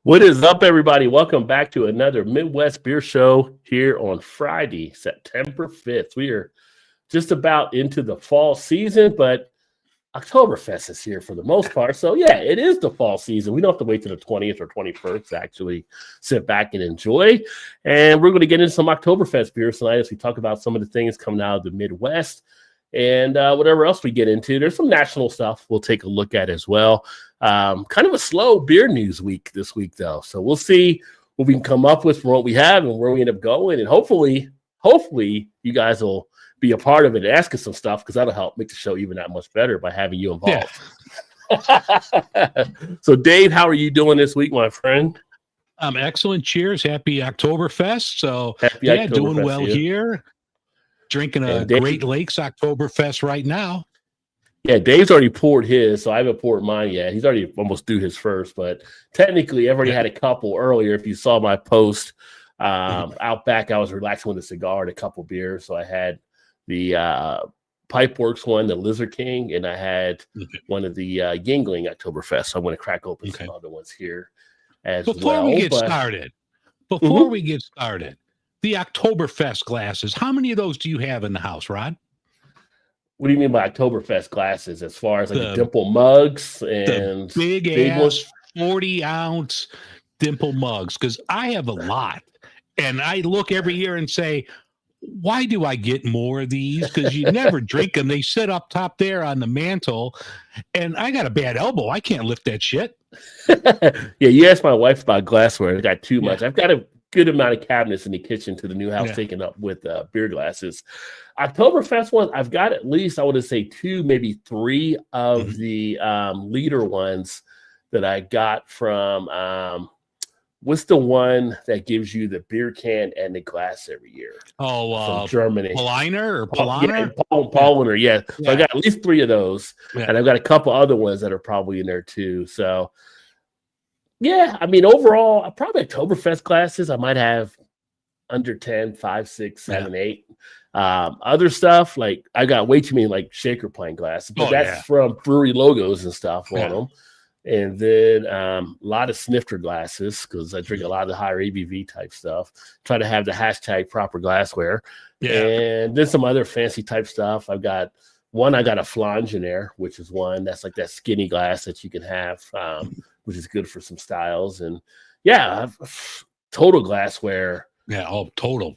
What is up, everybody? Welcome back to another Midwest Beer Show here on Friday, September 5th. We are just about into the fall season, but Oktoberfest is here for the most part. So, yeah, it is the fall season. We don't have to wait till the 20th or 21st to actually sit back and enjoy. And we're going to get into some Oktoberfest beers tonight as we talk about some of the things coming out of the Midwest and whatever else we get into. There's some national stuff we'll take a look at as well. Kind of a slow beer news week this week, though. So we'll see what we can come up with from what we have and where we end up going. And hopefully you guys will be a part of it and ask us some stuff, because that'll help make the show even that much better by having you involved. Yeah. So, Dave, how are you doing this week, my friend? I'm excellent. Cheers. Happy Oktoberfest. So, Oktoberfest, doing well here. Drinking a Great Lakes Oktoberfest right now. Yeah, Dave's already poured his, so I haven't poured mine yet. He's already almost due his first, but technically I've already had a couple earlier. If you saw my post out back, I was relaxing with a cigar and a couple beers. So I had the Pipeworks one, the Lizard King, and I had one of the Yingling Oktoberfest. So I'm going to crack open some other ones here as well. Before we get started, the Oktoberfest glasses, how many of those do you have in the house, Rod? What do you mean by Oktoberfest glasses? As far as like the dimple mugs and the big ass 40-ounce dimple mugs? Because I have a lot, and I look every year and say, why do I get more of these? Because you never drink them. They sit up top there on the mantle, and I got a bad elbow. I can't lift that shit. Yeah, you asked my wife about glassware. I got too much. I've got a good amount of cabinets in the kitchen to the new house taken up with beer glasses. Oktoberfest ones, I've got at least, I would say 2, maybe 3 of the liter ones that I got from what's the one that gives you the beer can and the glass every year? From Germany. Paulaner. Paulaner, yeah. So I got at least 3 of those, and I've got a couple other ones that are probably in there too. So yeah, I mean, overall, probably Oktoberfest glasses, I might have under 10, 5, 6, 7, 8. Other stuff, like I got way too many like shaker pint glasses, but that's from brewery logos and stuff on them. And then a lot of snifter glasses, because I drink a lot of the higher ABV type stuff. Try to have the hashtag proper glassware. And then some other fancy type stuff. I got a flange in there, which is one that's like that skinny glass that you can have, which is good for some styles. And total glassware. Total.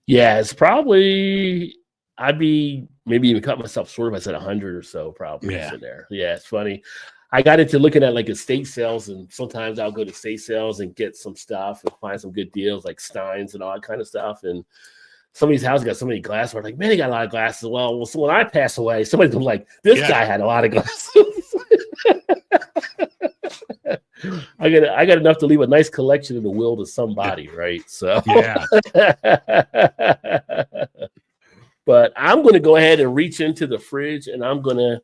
Yeah, it's probably, I'd be maybe even cut myself short if I said 100 or so probably in there. Yeah, it's funny. I got into looking at like estate sales, and sometimes I'll go to estate sales and get some stuff and find some good deals like Steins and all that kind of stuff. And some of these houses got so many glasses. Like, man, they got a lot of glasses. Well, so when I pass away, somebody's gonna be like, this guy had a lot of glasses. I got enough to leave a nice collection in the will to somebody, right? So but I'm going to go ahead and reach into the fridge, and I'm going to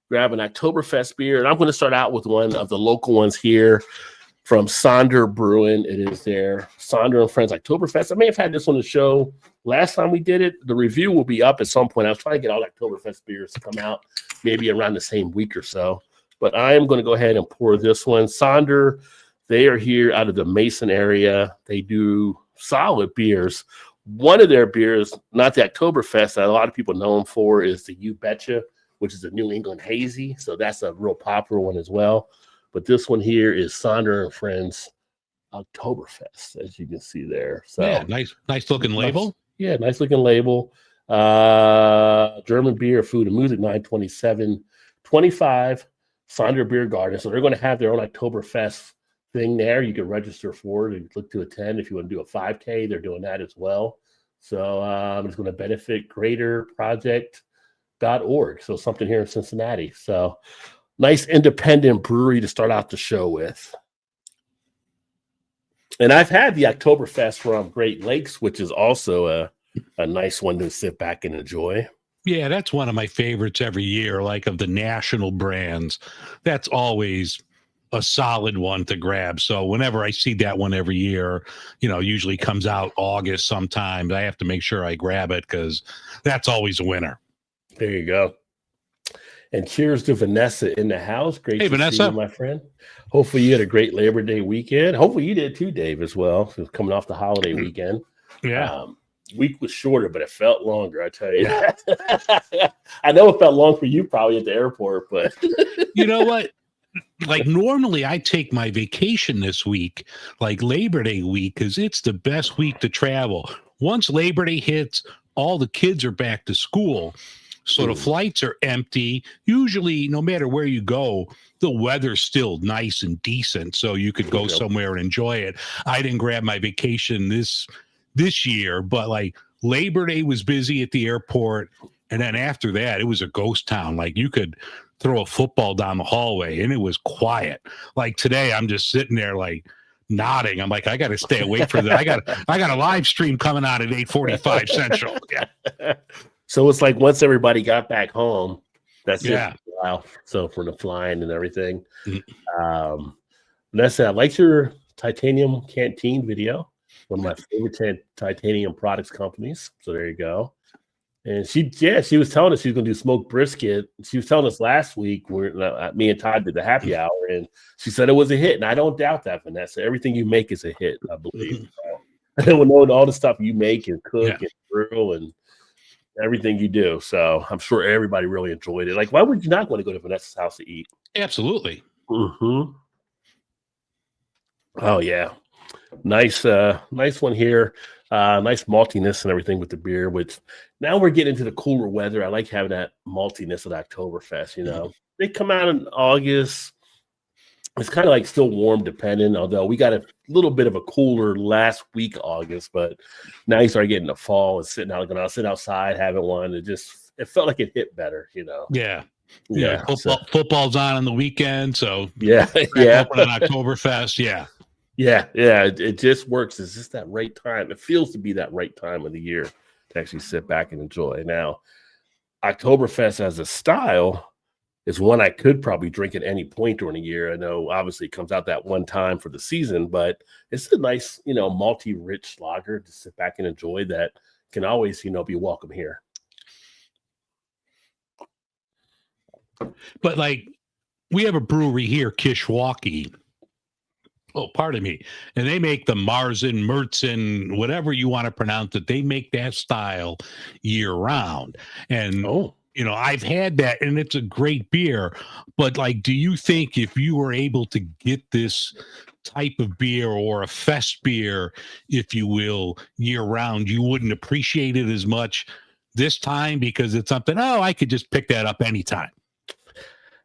grab an Oktoberfest beer, and I'm going to start out with one of the local ones here from Sonder Brewing. It is their Sonder and Friends Oktoberfest. I may have had this on the show last time we did it. The review will be up at some point. I was trying to get all Oktoberfest beers to come out maybe around the same week or so. But I am going to go ahead and pour this one. Sonder, they are here out of the Mason area. They do solid beers. One of their beers, not the Oktoberfest, that a lot of people know them for, is the You Betcha, which is a New England Hazy. So that's a real popular one as well. But this one here is Sonder and Friends Oktoberfest, as you can see there. So nice looking label. Yeah, nice looking label. German beer, food and music, 927.25. Sonder Beer Garden. So they're going to have their own Oktoberfest thing there. You can register for it and look to attend. If you want to do a 5K, they're doing that as well. So it's going to benefit greaterproject.org. So something here in Cincinnati. So nice independent brewery to start out the show with. And I've had the Oktoberfest from Great Lakes, which is also a nice one to sit back and enjoy. Yeah, that's one of my favorites every year, like of the national brands. That's always a solid one to grab. So whenever I see that one every year, usually comes out August sometimes, I have to make sure I grab it because that's always a winner. There you go. And cheers to Vanessa in the house. Great Hey, to see Vanessa. you, my friend. Hopefully you had a great Labor Day weekend. Hopefully you did too, Dave, as well. Coming off the holiday weekend. Yeah. Week was shorter, but it felt longer, I tell you. I know it felt long for you probably at the airport, but You know what? Like normally I take my vacation this week, like Labor Day week, because it's the best week to travel. Once Labor Day hits, all the kids are back to school. So the flights are empty. Usually, no matter where you go, the weather's still nice and decent. So you could go somewhere and enjoy it. I didn't grab my vacation this year, but like Labor Day was busy at the airport. And then after that, it was a ghost town. Like you could throw a football down the hallway and it was quiet. Like today, I'm just sitting there like nodding. I'm like, I got to stay awake for that. I got a live stream coming out at 8:45 Central. Yeah. So it's like once everybody got back home, that's Yeah. it. Wow. So for the flying and everything. Vanessa, I liked your titanium canteen video. One of my favorite titanium products companies. So there you go. And she was telling us she was going to do smoked brisket. She was telling us last week where me and Todd did the happy hour, and she said it was a hit. And I don't doubt that, Vanessa. Everything you make is a hit, I believe. So, we'll know all the stuff you make and cook and grill and everything you do. So I'm sure everybody really enjoyed it. Like, why would you not want to go to Vanessa's house to eat? Absolutely. Mm-hmm. Oh yeah. Nice one here. Nice maltiness and everything with the beer, which now we're getting into the cooler weather. I like having that maltiness at Oktoberfest, you know. They come out in August. It's kind of like still warm depending, although we got a little bit of a cooler last week, August, but now you start getting the fall and sitting outside, having one. It felt like it hit better, you know. Yeah. Yeah. Football's on the weekend, so yeah. Open on Oktoberfest, yeah. Yeah, it just works. It's just that right time. It feels to be that right time of the year to actually sit back and enjoy. Now, Oktoberfest as a style is one I could probably drink at any point during the year. I know obviously it comes out that one time for the season, but it's a nice, malty rich lager to sit back and enjoy that can always, be welcome here. But like we have a brewery here, Kishwaukee. Oh, pardon me. And they make the Märzen, whatever you want to pronounce it. They make that style year round. And, I've had that and it's a great beer. But like, do you think if you were able to get this type of beer or a fest beer, if you will, year round, you wouldn't appreciate it as much this time because it's something, I could just pick that up anytime?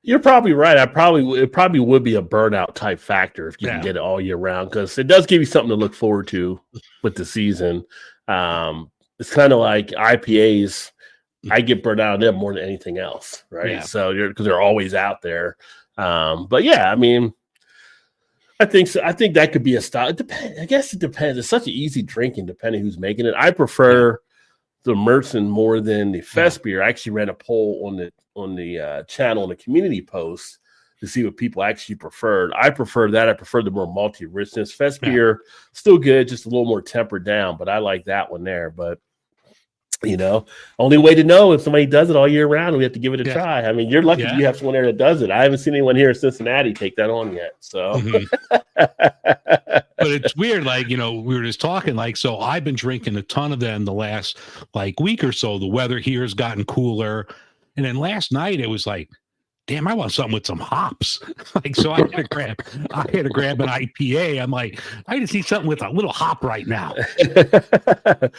You're probably right. It probably would be a burnout type factor if you can get it all year round, because it does give you something to look forward to with the season. It's kind of like IPAs. I get burnt out on them more than anything else, right? Yeah. So because they're always out there. But yeah, I mean, I think so. I think that could be a style. It depends. I guess it depends. It's such an easy drinking depending who's making it. I prefer the Märzen more than the Fest beer. I actually ran a poll on the channel on the community post to see what people actually preferred. I prefer that. I prefer the more malty richness. Fest beer, still good, just a little more tempered down, but I like that one there. But only way to know if somebody does it all year round, we have to give it a try. I mean, you're lucky you have someone there that does it. I haven't seen anyone here in Cincinnati take that on yet. So, but it's weird. Like, we were just talking, like, so I've been drinking a ton of them the last week or so. The weather here has gotten cooler. And then last night it was like, damn, I want something with some hops. So I had to grab an IPA. I'm like, I just need something with a little hop right now. That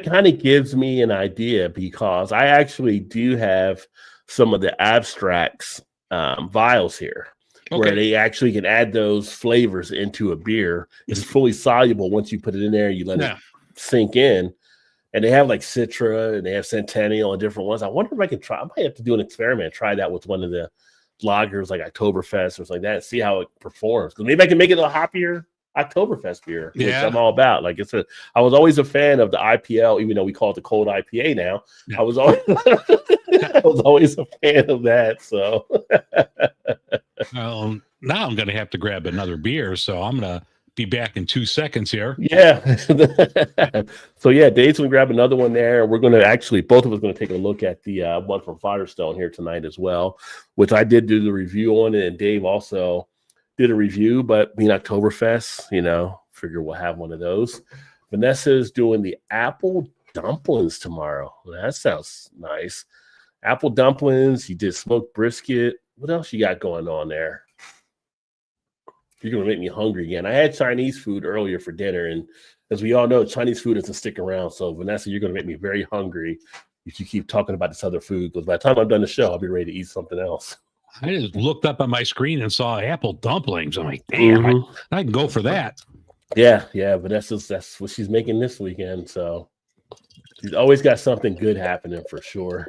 kind of gives me an idea, because I actually do have some of the abstracts vials here where they actually can add those flavors into a beer. It's fully soluble once you put it in there, you let it sink in. And they have like Citra and they have Centennial and different ones. I wonder if I can try. I might have to do an experiment, try that with one of the lagers like Oktoberfest or something like that, and see how it performs. Because maybe I can make it a hoppier Oktoberfest beer, which I'm all about. Like I was always a fan of the IPL, even though we call it the cold IPA now. I was always a fan of that. So now I'm going to have to grab another beer. So I'm going to be back in 2 seconds here. Yeah. So yeah, Dave's gonna grab another one there. We're gonna actually both of us gonna take a look at the one from Firestone here tonight as well, which I did do the review on it, and Dave also did a review. But being Oktoberfest, figure we'll have one of those. Vanessa's doing the apple dumplings tomorrow. That sounds nice. Apple dumplings. You did smoked brisket. What else you got going on there? You're going to make me hungry again. I had Chinese food earlier for dinner, and as we all know, Chinese food doesn't stick around. So, Vanessa, you're going to make me very hungry if you keep talking about this other food, because by the time I'm done the show, I'll be ready to eat something else. I just looked up on my screen and saw apple dumplings. I'm like, damn, I can go for that. Yeah, that's what she's making this weekend. So, she's always got something good happening for sure.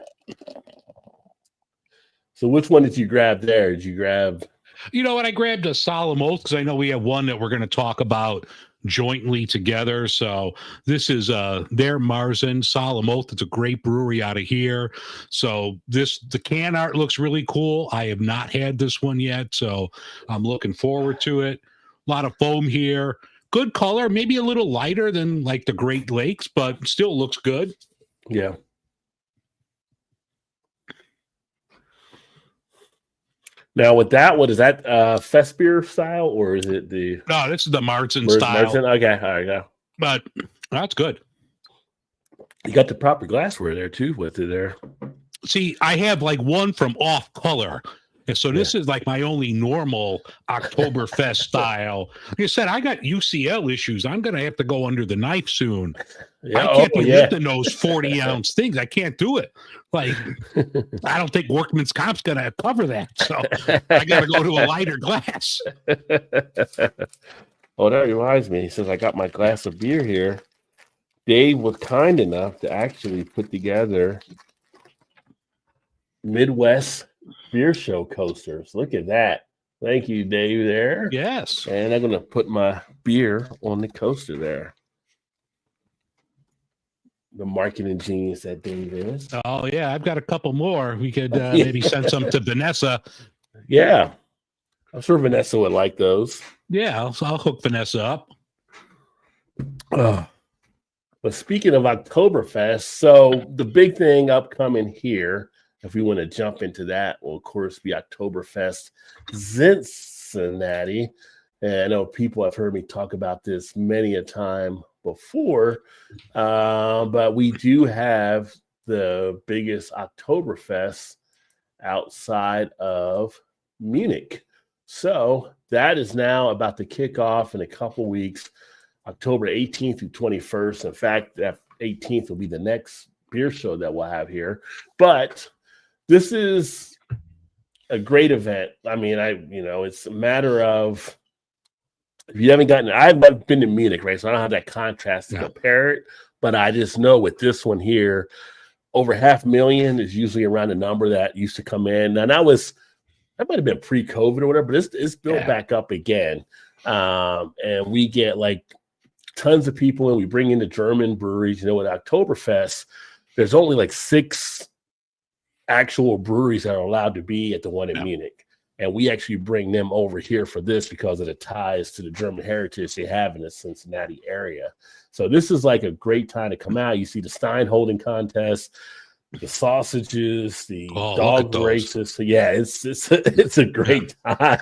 So, which one did you grab there? Did you grab... You know what? I grabbed a solemn oath because I know we have one that we're going to talk about jointly together. So this is their Märzen solemn oath. It's a great brewery out of here. So the can art looks really cool. I have not had this one yet, so I'm looking forward to it. A lot of foam here. Good color, maybe a little lighter than like the Great Lakes, but still looks good. Yeah. Now, with that, what is that? Fest beer style, or is it the? No, this is the Märzen style. Märzen? Okay, all right, yeah. But that's good. You got the proper glassware there too with it there. See, I have like one from Off Color. And so this is like my only normal Oktoberfest style. Like I said, I got UCL issues. I'm going to have to go under the knife soon. Yeah. I can't be lifting those 40-ounce things. I can't do it. Like, I don't think Workman's Comp's going to cover that. So I got to go to a lighter glass. Oh, that reminds me, since I got my glass of beer here, Dave was kind enough to actually put together Midwest Beer Show coasters. Look at that. Thank you, Dave, there. Yes. And I'm going to put my beer on the coaster there. The marketing genius that Dave is. Oh, yeah. I've got a couple more. We could maybe send some to Vanessa. Yeah. I'm sure Vanessa would like those. Yeah. I'll hook Vanessa up. But speaking of Oktoberfest, so the big thing upcoming here, if we want to jump into that, will of course be Oktoberfest Cincinnati. And I know people have heard me talk about this many a time before, but we do have the biggest Oktoberfest outside of Munich. So that is now about to kick off in a couple weeks, October 18th through 21st. In fact, that 18th will be the next beer show that we'll have here. But this is a great event. I mean, it's a matter of, if you haven't I've been to Munich, right? So I don't have that contrast to compare it, but I just know with this one here, over 500,000 is usually around the number that used to come in. And that might have been pre-COVID or whatever, but it's built back up again. And we get like tons of people, and we bring in the German breweries. With Oktoberfest, there's only like 6 actual breweries that are allowed to be at the one in Munich. And we actually bring them over here for this because of the ties to the German heritage they have in the Cincinnati area. So this is like a great time to come out. You see the Stein holding contest, the sausages, the dog races. So yeah, it's a great time.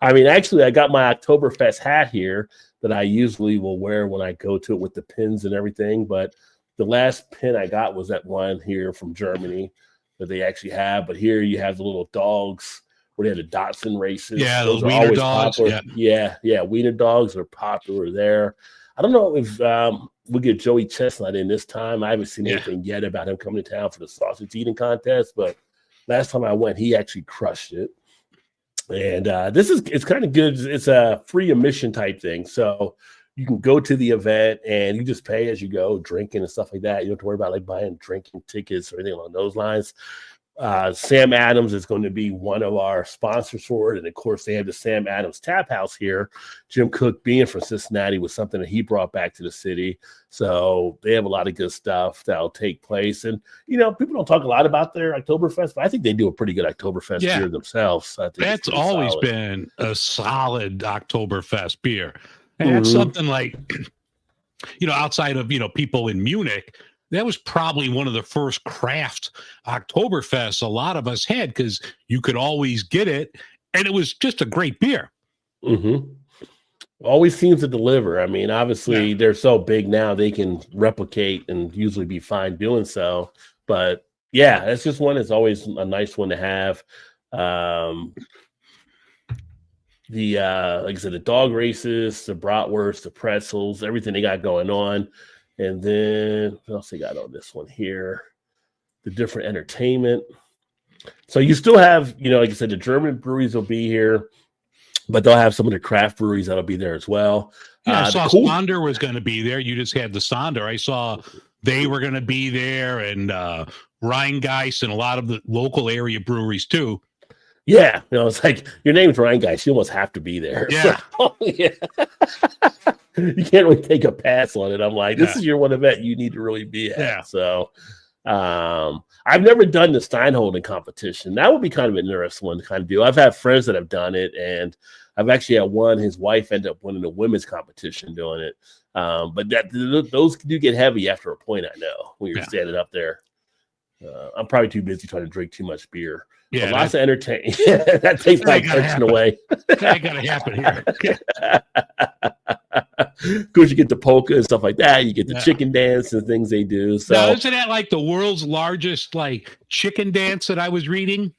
I mean, actually, I got my Oktoberfest hat here that I usually will wear when I go to it with the pins and everything. But the last pin I got was that one here from Germany that they actually have. But here you have the little dogs where they had the Datsun races. Yeah, those wiener dogs. Popular. Yeah, wiener dogs are popular there. I don't know if we'll get Joey Chestnut in this time. I haven't seen anything yet about him coming to town for the sausage eating contest, but last time I went, he actually crushed it. And it's kind of good. It's a free admission type thing. So you can go to the event and you just pay as you go, drinking and stuff like that. You don't have to worry about like buying drinking tickets or anything along those lines. Sam Adams is going to be one of our sponsors for it. And of course, they have the Sam Adams Tap House here. Jim Cook, being from Cincinnati, was something that he brought back to the city. So they have a lot of good stuff that'll take place. And, people don't talk a lot about their Oktoberfest, but I think they do a pretty good Oktoberfest beer themselves. That's always been a solid Oktoberfest beer. And that's something like, outside of, people in Munich, that was probably one of the first craft Oktoberfests a lot of us had, because you could always get it. And it was just a great beer. Mm-hmm. Always seems to deliver. I mean, obviously they're so big now, they can replicate and usually be fine doing so. But yeah, that's just one that's always a nice one to have. Like I said, the dog races, the bratwurst, the pretzels, everything they got going on. And then what else they got on this one here? The different entertainment. So you still have, like I said, the German breweries will be here, but they'll have some of the craft breweries that'll be there as well. Yeah, I saw Sonder was going to be there. You just had the Sonder. I saw they were going to be there, and Rheingeist and a lot of the local area breweries too. Yeah, it's like your name's Rheingeist. You almost have to be there. Yeah. So, yeah. You can't really take a pass on it. I'm like, this is your one event you need to really be at. Yeah. So I've never done the Steinholden competition. That would be kind of an interesting one to kind of do. I've had friends that have done it, and I've actually had one. His wife ended up winning the women's competition doing it. But those do get heavy after a point, I know, when you're standing up there. I'm probably too busy trying to drink too much beer. Yeah, lots of entertainment. That takes my attention away. That got to happen here. Of course, you get the polka and stuff like that. You get the chicken dance and things they do. So now, isn't that like the world's largest chicken dance that I was reading?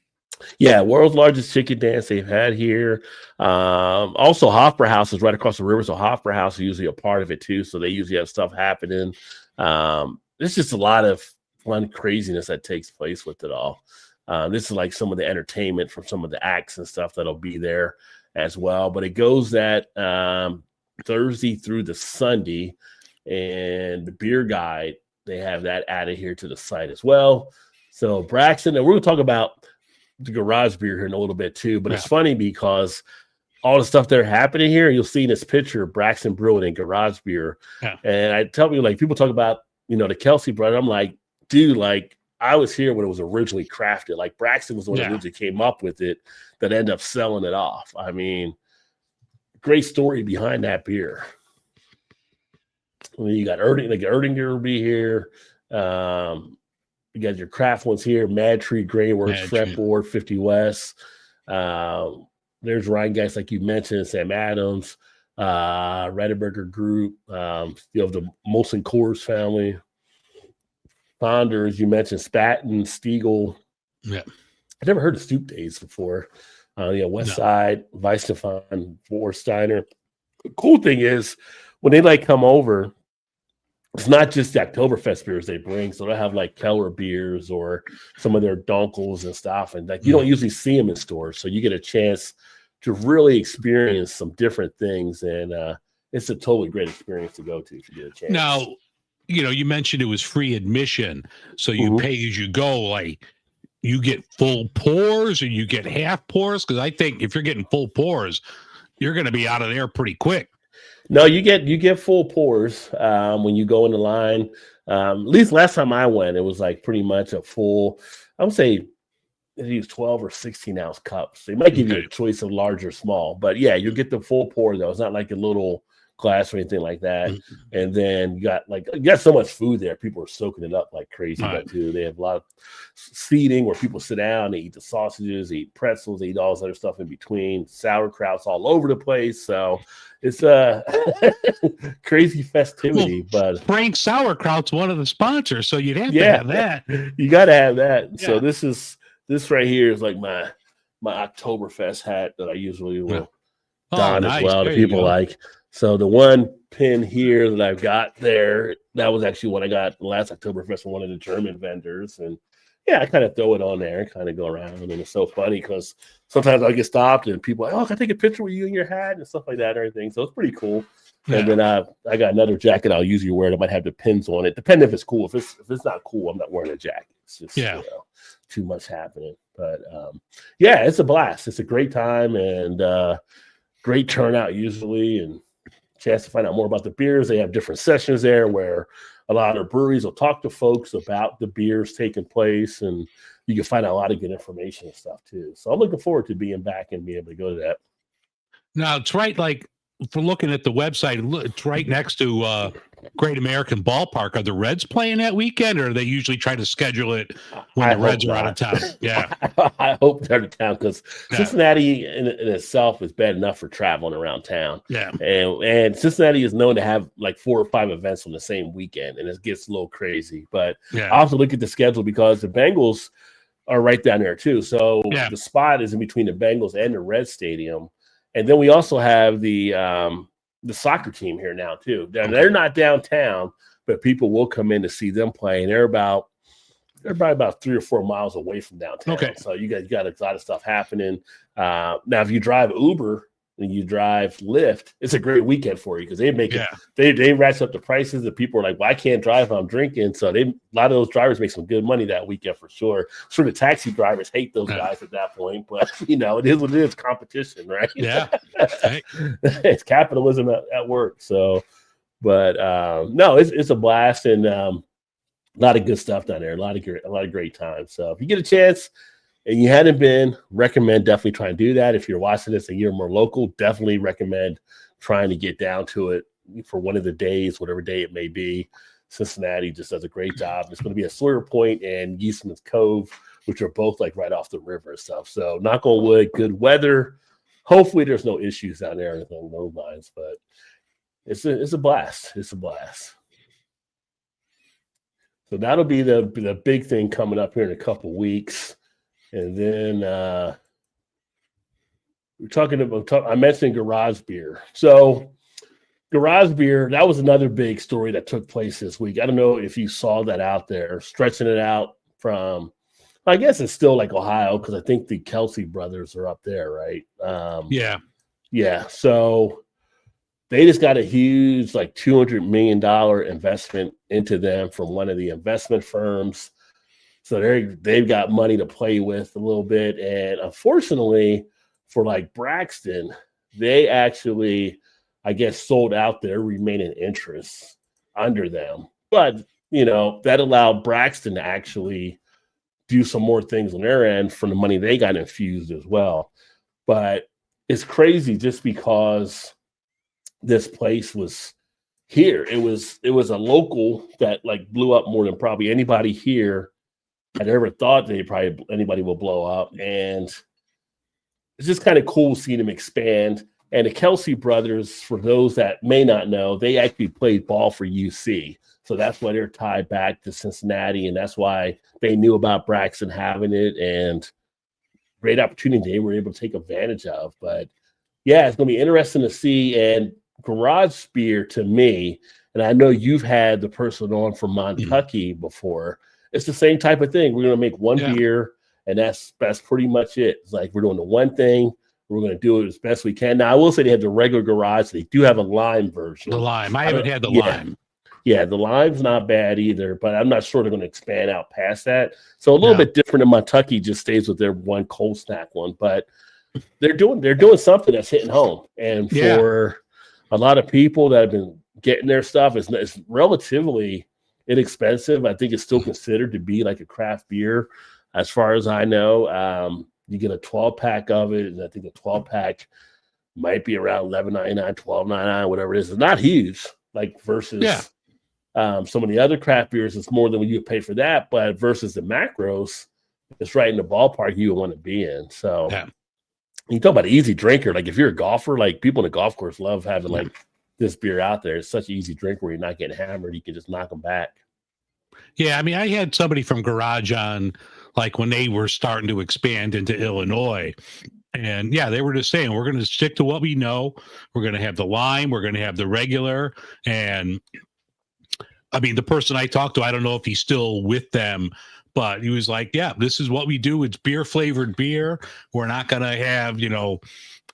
Yeah, world's largest chicken dance they've had here. Also, Hofbrauhaus is right across the river, so Hofbrauhaus is usually a part of it too. So they usually have stuff happening. There's just a lot of fun craziness that takes place with it all. This is like some of the entertainment from some of the acts and stuff that'll be there as well. But it goes that Thursday through the Sunday, and the beer guide, they have that added here to the site as well. So Braxton, and we're going to talk about the garage beer here in a little bit too, but it's funny because all the stuff that are happening here, you'll see in this picture, Braxton Brewing and garage beer. Yeah. And I tell you, people talk about, the Kelsey brother. I'm like, dude, I was here when it was originally crafted. Braxton was the one that originally came up with it that ended up selling it off. I mean, great story behind that beer. You got Erdinger will be here. You got your craft ones here, Mad Tree, Grey Works, Fretboard, 50 West. There's Rheingeist, like you mentioned, Sam Adams, Redeberger Group. You have the Molson Coors family. Founders, you mentioned Spaten, Stiegel. Yeah. I've never heard of Stoop Days before. West Side, Weissstefan, Vorsteiner. The cool thing is when they come over, it's not just the Oktoberfest beers they bring. So they'll have Keller beers or some of their Dunkels and stuff. And you don't usually see them in stores. So you get a chance to really experience some different things. And it's a totally great experience to go to if you get a chance. Now, you mentioned it was free admission. So you pay as you go. You get full pours or you get half pours? Because I think if you're getting full pours, you're going to be out of there pretty quick. No, you get full pours when you go in the line. At least last time I went, it was pretty much a full. I would say they use 12 or 16 ounce cups. They might give you a choice of large or small, but yeah, you get the full pour though. It's not like a little glass or anything like that. And then you got so much food there. People are soaking it up like crazy too. They have a lot of seating where people sit down, they eat the sausages, they eat pretzels, they eat all this other stuff in between, sauerkrauts all over the place. So it's a crazy festivity. But Frank Sauerkraut's one of the sponsors, so you'd have to have that. You got to have that. Yeah. So this right here is my Oktoberfest hat that I usually will don as well. To people So the one pin here that I've got there, that was actually what I got last Oktoberfest from one of the German vendors. And I kind of throw it on there and kind of go around. And it's so funny because sometimes I'll get stopped and people are like, can I take a picture with you and your hat and stuff like that and everything. So it's pretty cool. Yeah. And then I got another jacket I'll usually wear that might have the pins on it. Depending if it's cool. If it's not cool, I'm not wearing a jacket. It's just too much happening. But it's a blast. It's a great time and great turnout usually, and chance to find out more about the beers. They have different sessions there where a lot of breweries will talk to folks about the beers taking place, and you can find out a lot of good information and stuff too. So I'm looking forward to being back and being able to go to that. Now it's right. for looking at the website, it's right next to Great American Ballpark. Are the Reds playing that weekend, or they usually try to schedule it when the Reds are out of town? Yeah, I hope they're out of town because Yeah. Cincinnati in itself is bad enough for traveling around town. yeah, And Cincinnati is known to have like 4 or 5 events on the same weekend, and it gets a little crazy. But yeah. I also look at the schedule because the Bengals are right down there too. So Yeah. the spot is in between the Bengals and the Red Stadium. And then we also have the soccer team here now too. They're not downtown, but people will come in to see them play, and they're probably about 3 or 4 miles away from downtown. Okay. So you got a lot of stuff happening. Now, if you drive Uber and you drive Lyft, it's a great weekend for you because they make they ratchet up the prices. And people are like, well, I can't drive if I'm drinking. So a lot of those drivers make some good money that weekend for sure. Sure, the taxi drivers hate those guys at that point, but it is what it is, competition, right? Yeah. Right. It's capitalism at work. So, but no, it's a blast, and a lot of good stuff down there. A lot of great times. So if you get a chance and you hadn't been, definitely try and do that. If you're watching this and you're more local, definitely recommend trying to get down to it for one of the days, whatever day it may be. Cincinnati just does a great job. It's going to be at Sawyer Point and Eastman's Cove, which are both like right off the river and stuff. So knock on wood, good weather. Hopefully there's no issues down there or anything along those lines, but it's a blast. It's a blast. So that'll be the big thing coming up here in a couple weeks. And then we're talking about, I mentioned garage beer. So garage beer, that was another big story that took place this week. I don't know if you saw that out there, stretching it out from, I guess it's still like Ohio, because I think the Kelsey brothers are up there, right? Yeah. So they just got a huge, like $200 million investment into them from one of the investment firms. So they've got money to play with a little bit. And unfortunately for like Braxton, they actually, I guess, sold out their remaining interests under them. But, that allowed Braxton to actually do some more things on their end from the money they got infused as well. But it's crazy just because this place was here. It was a local that like blew up more than probably anybody here had ever thought anybody will blow up. And it's just kind of cool seeing them expand. And the Kelsey brothers, for those that may not know, they actually played ball for UC. So that's why they're tied back to Cincinnati. And that's why they knew about Braxton having it, and great opportunity they were able to take advantage of. But yeah, it's going to be interesting to see. And garage beer to me, and I know you've had the person on from Montucky before, it's the same type of thing. We're going to make one beer, and that's pretty much it. It's like we're doing the one thing. We're going to do it as best we can. Now, I will say they have the regular garage. They do have a lime version. The lime. I haven't had the lime. Yeah, the lime's not bad either, but I'm not sure they're going to expand out past that. So a little bit different in Montucky, just stays with their one cold snack one. But they're doing something that's hitting home. And for a lot of people that have been getting their stuff, it's relatively inexpensive. I think it's still considered to be like a craft beer, as far as I know. You get a 12-pack of it, and I think a 12-pack might be around $11.99, $12.99, whatever it is. It's not huge, like versus some of the other craft beers. It's more than what you pay for that, but versus the macros, it's right in the ballpark you would want to be in. So you talk about an easy drinker. Like if you're a golfer, like people in the golf course love having like this beer out there. It's such an easy drink where you're not getting hammered. You can just knock them back. Yeah, I mean, I had somebody from Garage on, like when they were starting to expand into Illinois. And they were just saying, we're going to stick to what we know. We're going to have the lime. We're going to have the regular. And I mean, the person I talked to, I don't know if he's still with them, but he was like, this is what we do. It's beer flavored beer. We're not going to have,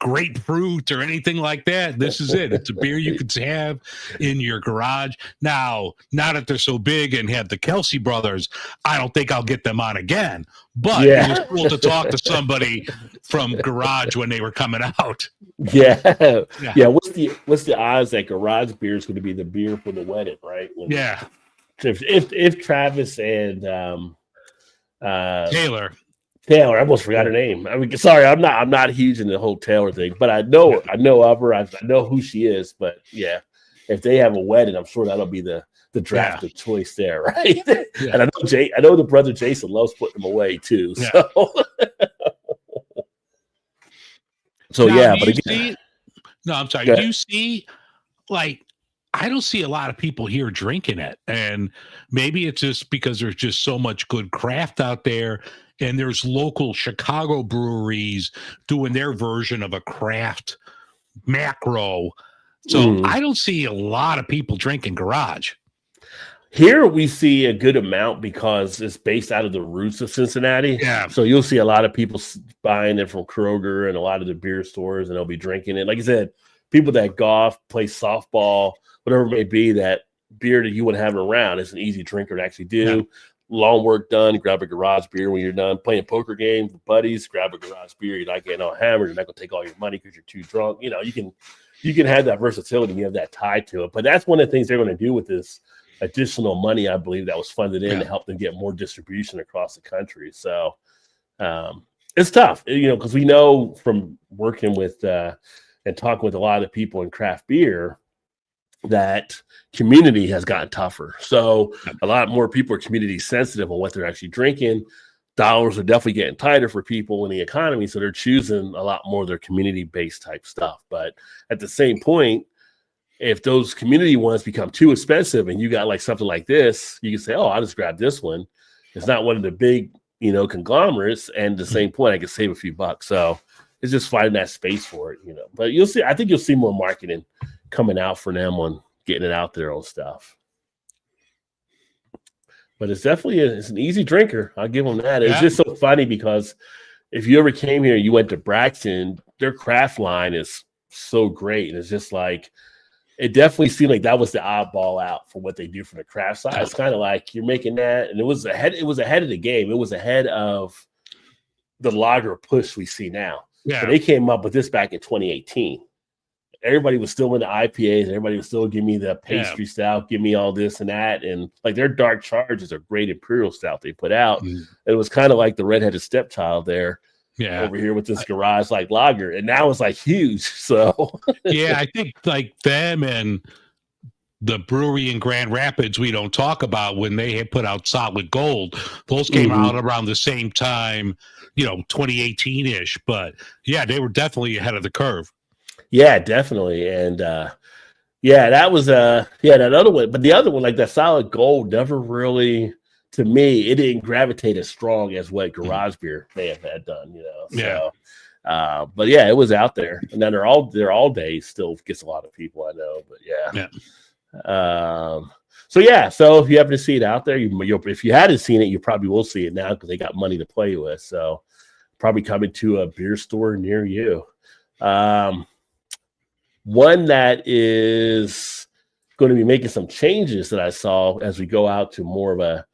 grapefruit or anything like that. This is it. It's a beer you could have in your garage. Now that they're so big and have the Kelsey brothers, I don't think I'll get them on again. But it was cool to talk to somebody from Garage when they were coming out. Yeah. What's the odds that garage beer is going to be the beer for the wedding, right? If Travis and Taylor, I almost forgot her name. I mean, sorry, I'm not huge in the whole Taylor thing, but I know of her. I know who she is. But yeah, if they have a wedding, I'm sure that'll be the draft of choice there, right? Yeah. And I know the brother Jason loves putting them away too. Yeah. So now, yeah, but again, I'm sorry. Do you see, like, I don't see a lot of people here drinking it, and maybe it's just because there's just so much good craft out there, and there's local Chicago breweries doing their version of a craft macro. So I don't see a lot of people drinking Garage. Here we see a good amount because it's based out of the roots of Cincinnati. Yeah. So you'll see a lot of people buying it from Kroger and a lot of the beer stores, and they'll be drinking it. Like I said, people that golf, play softball, whatever it may be, that beer that you would have around is an easy drinker to actually do. Yeah. Long work done, grab a Garage beer when you're done playing poker games with buddies, grab a Garage beer. You're not getting all hammered. You're not going to take all your money because you're too drunk. You know, you can have that versatility. You have that tie to it. But that's one of the things they're going to do with this additional money, I believe, that was funded in to help them get more distribution across the country. So it's tough, you know, because we know from working with and talking with a lot of the people in craft beer that community has gotten tougher. So a lot more people are community sensitive on what they're actually drinking. Dollars are definitely getting tighter for people in the economy, so they're choosing a lot more of their community-based type stuff. But at the same point, if those community ones become too expensive and you got like something like this, you can say, oh, I'll just grab this one. It's not one of the big, you know, conglomerates. And at the same point, I can save a few bucks. So it's just finding that space for it, you know. But you'll see, I think you'll see more marketing coming out for them on getting it out there on stuff. But it's definitely it's an easy drinker. I'll give them that. It's just so funny because if you ever came here and you went to Braxton, their craft line is so great. And it's just like, it definitely seemed like that was the oddball out for what they do from the craft side. It's kind of like you're making that, and it was ahead of the game. It was ahead of the lager push we see now. Yeah. So they came up with this back in 2018. Everybody was still in the IPAs. Everybody was still giving me the pastry stout, give me all this and that. And like their dark charge is a great imperial stout they put out. It was kind of like the redheaded stepchild there. Yeah, over here with this Garage like lager, and now it's like huge. So yeah, I think like them and the brewery in Grand Rapids we don't talk about when they had put out Solid Gold. Those came out around the same time, you know, 2018-ish. But yeah, they were definitely ahead of the curve. Yeah, definitely. And yeah, that was that other one. But the other one, like that Solid Gold, never really. To me, it didn't gravitate as strong as what Garage beer may have had done, you know. So, but yeah, it was out there, and then they're all day still gets a lot of people, I know. But so if you happen to see it out there, if you hadn't seen it, you probably will see it now because they got money to play with. So, probably coming to a beer store near you. One that is going to be making some changes that I saw as we go out to more of a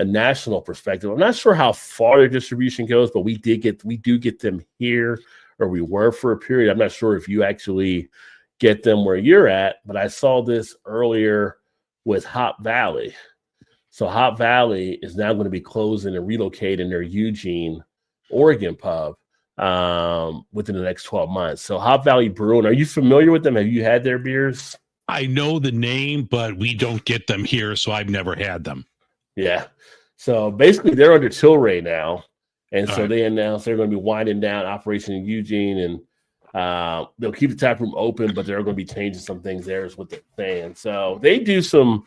national perspective. I'm not sure how far their distribution goes, but we do get them here, or we were for a period. I'm not sure if you actually get them where you're at, but I saw this earlier with Hop Valley. So Hop Valley is now going to be closing and relocating their Eugene, Oregon pub within the next 12 months. So Hop Valley Brewing, are you familiar with them? Have you had their beers? I know the name, but we don't get them here, so I've never had them. Yeah. So basically they're under Tilray now. And so they announced they're going to be winding down operation in Eugene, and they'll keep the tap room open, but they're going to be changing some things there is what they're saying. So they do some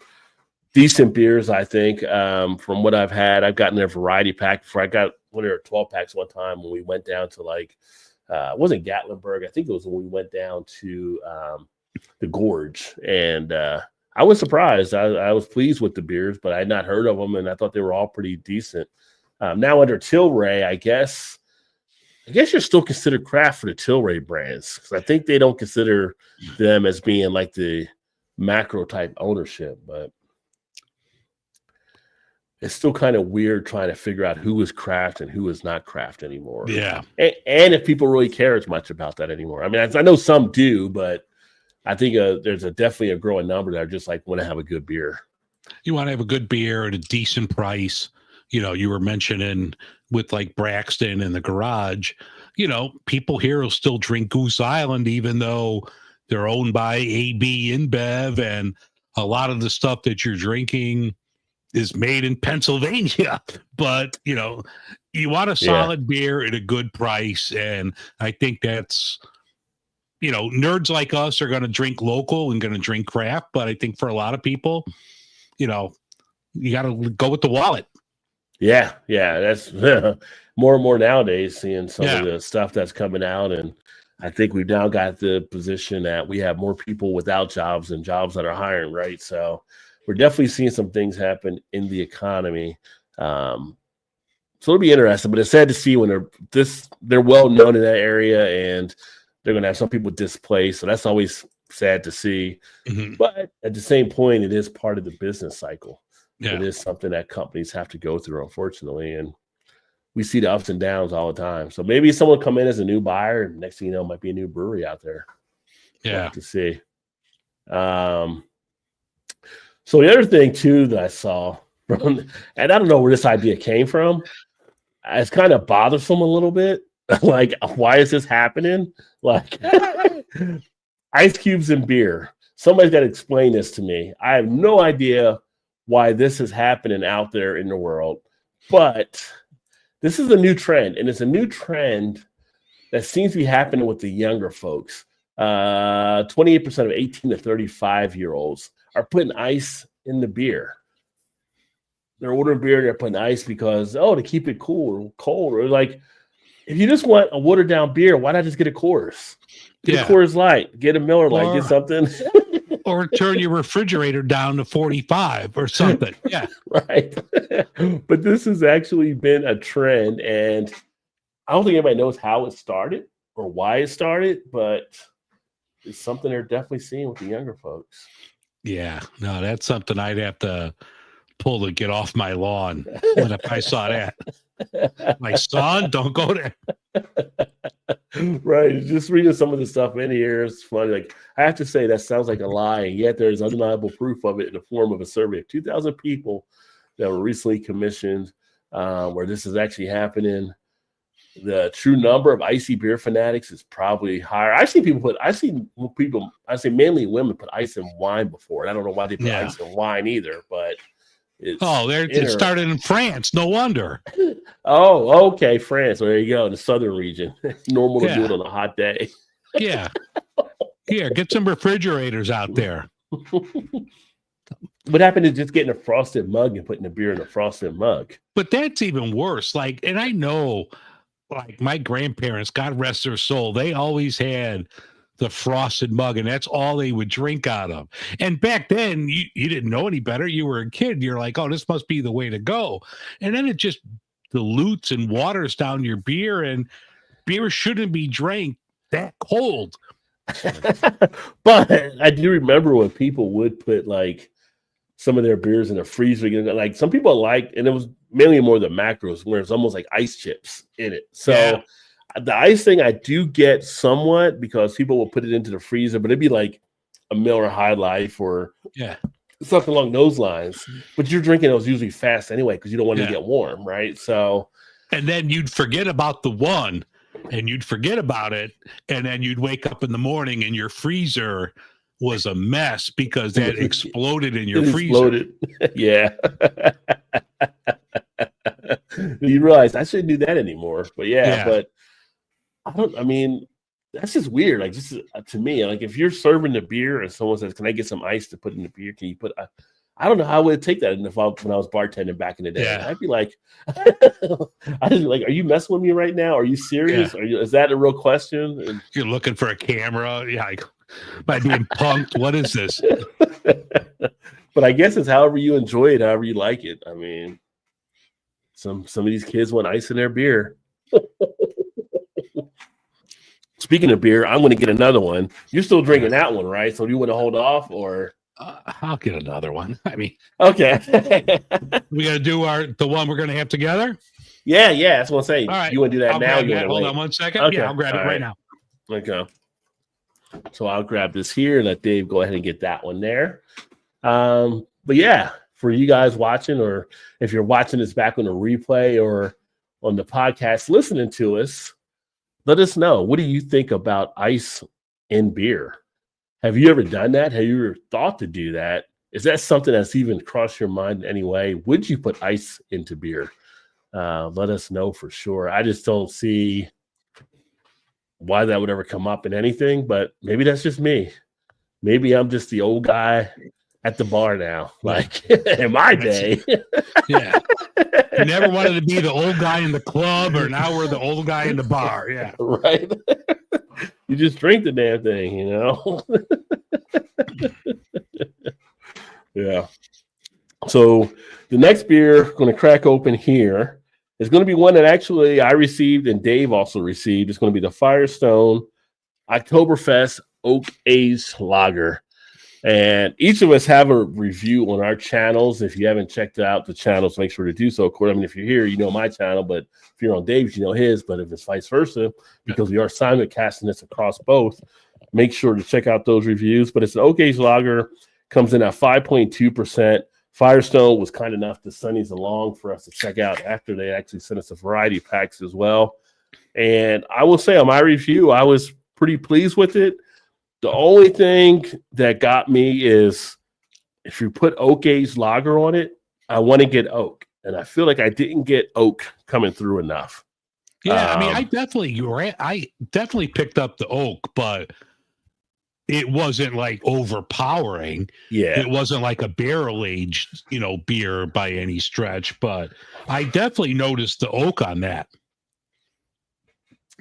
decent beers, I think, from what I've had. I've gotten their variety pack before. I got one of their 12 packs one time when we went down to it wasn't Gatlinburg. I think it was when we went down to the Gorge, and I was surprised. I was pleased with the beers, but I had not heard of them, and I thought they were all pretty decent. Now under Tilray, I guess you're still considered craft for the Tilray brands, because I think they don't consider them as being like the macro type ownership, but it's still kind of weird trying to figure out who is craft and who is not craft anymore. Yeah. And if people really care as much about that anymore. I mean, I know some do, but I think there's definitely a growing number that are just like want to have a good beer. You want to have a good beer at a decent price. You know, you were mentioning with like Braxton and the Garage, people here will still drink Goose Island, even though they're owned by AB InBev, and a lot of the stuff that you're drinking is made in Pennsylvania. But, you want a solid beer at a good price. And I think that's, nerds like us are going to drink local and going to drink craft. But I think for a lot of people, you got to go with the wallet. Yeah. That's more and more nowadays, seeing some of the stuff that's coming out. And I think we've now got the position that we have more people without jobs than jobs that are hiring, right? So we're definitely seeing some things happen in the economy. So it'll be interesting, but it's sad to see when they're well known in that area, and they're going to have some people displaced. So that's always sad to see. Mm-hmm. But at the same point, it is part of the business cycle. Yeah. It is something that companies have to go through, unfortunately. And we see the ups and downs all the time. So maybe someone come in as a new buyer, and next thing you know, might be a new brewery out there. Yeah. We'll have to see. So the other thing too that I saw and I don't know where this idea came from, it's kind of bothersome a little bit. Like, why is this happening? Like, ice cubes in beer. Somebody's got to explain this to me. I have no idea why this is happening out there in the world, but this is a new trend, and it's a new trend that seems to be happening with the younger folks. 28% of 18 to 35-year-olds are putting ice in the beer. They're ordering beer and they're putting ice because, to keep it cool or cold. Or like, if you just want a watered-down beer, why not just get a Coors? Get a Coors Light. Get a Miller Lite. Get something. Or turn your refrigerator down to 45 or something. Yeah. Right. But this has actually been a trend, and I don't think anybody knows how it started or why it started, but it's something they're definitely seeing with the younger folks. Yeah. No, that's something I'd have to pull to get off my lawn if I saw that. My son, don't go there. Right. Just reading some of the stuff in here is funny. Like, I have to say that sounds like a lie, and yet there's undeniable proof of it in the form of a survey of 2,000 people that were recently commissioned, where this is actually happening. The true number of icy beer fanatics is probably higher. I've seen mainly women put ice in wine before. And I don't know why they put ice in wine either, but it started in France. No wonder. Oh, okay. France. There you go. In the southern region. It's normal to do it on a hot day. Yeah. Here, get some refrigerators out there. What happened to just getting a frosted mug and putting the beer in a frosted mug? But that's even worse. Like, and I know, like, my grandparents, God rest their soul, they always had the frosted mug, and that's all they would drink out of. And back then, you didn't know any better. You were a kid. You're like, oh, this must be the way to go. And then it just dilutes and waters down your beer, and beer shouldn't be drank that cold. But I do remember when people would put, like, some of their beers in a freezer. Like, some people and it was mainly more the macros, where it's almost like ice chips in it. So the ice thing I do get somewhat, because people will put it into the freezer, but it'd be like a Miller High Life or something along those lines. But you're drinking those usually fast anyway, because you don't want to get warm, right? So, and then you'd forget about the one, and you'd forget about it, and then you'd wake up in the morning and your freezer was a mess because that exploded in your freezer. Yeah. You realize I shouldn't do that anymore. But but that's just weird. Like, just to me, like, if you're serving the beer and someone says, "Can I get some ice to put in the beer? Can you put?" I don't know how I would take that when I was bartending back in the day. I'd be like, "Are you messing with me right now? Are you serious? Is that a real question?" And you're looking for a camera. Yeah. By being punked, what is this? But I guess it's however you enjoy it, however you like it. I mean, some of these kids want ice in their beer. Speaking of beer, I'm going to get another one. You're still drinking that one, right? So do you want to hold off, or? I'll get another one. I mean, okay. We got to do the one we're going to have together. Yeah. That's what I'm saying. All right. You want to do that now? Hold on 1 second. Okay. Yeah, I'll grab it right now. Okay. So I'll grab this here and let Dave go ahead and get that one there. But yeah, for you guys watching, or if you're watching this back on a replay, or on the podcast listening to us, let us know. What do you think about ice in beer? Have you ever done that? Have you ever thought to do that? Is that something that's even crossed your mind in any way? Would you put ice into beer? Let us know for sure. I just don't see why that would ever come up in anything, but maybe that's just me. Maybe I'm just the old guy at the bar now. Like in my day. Yeah. You never wanted to be the old guy in the club, or now we're the old guy in the bar. Yeah. Right. You just drink the damn thing, you know? Yeah. So the next beer I'm going to crack open here is going to be one that actually I received and Dave also received. It's going to be the Firestone Oktoberfest Oak Aged Lager. And each of us have a review on our channels. If you haven't checked out the channels, make sure to do so. Of course, I mean, if you're here, you know my channel, but if you're on Dave's, you know his. But if it's vice versa, because we are simulcasting this across both, make sure to check out those reviews. But it's an Oak Aged Lager, comes in at 5.2%. Firestone was kind enough to send these along for us to check out after they actually sent us a variety packs as well. And I will say on my review, I was pretty pleased with it. The only thing that got me is if you put Oak Aged Lager on it, I want to get oak. And I feel like I didn't get oak coming through enough. Yeah, I mean, I definitely picked up the oak, but it wasn't like overpowering. Yeah. It wasn't like a barrel-aged, beer by any stretch, but I definitely noticed the oak on that.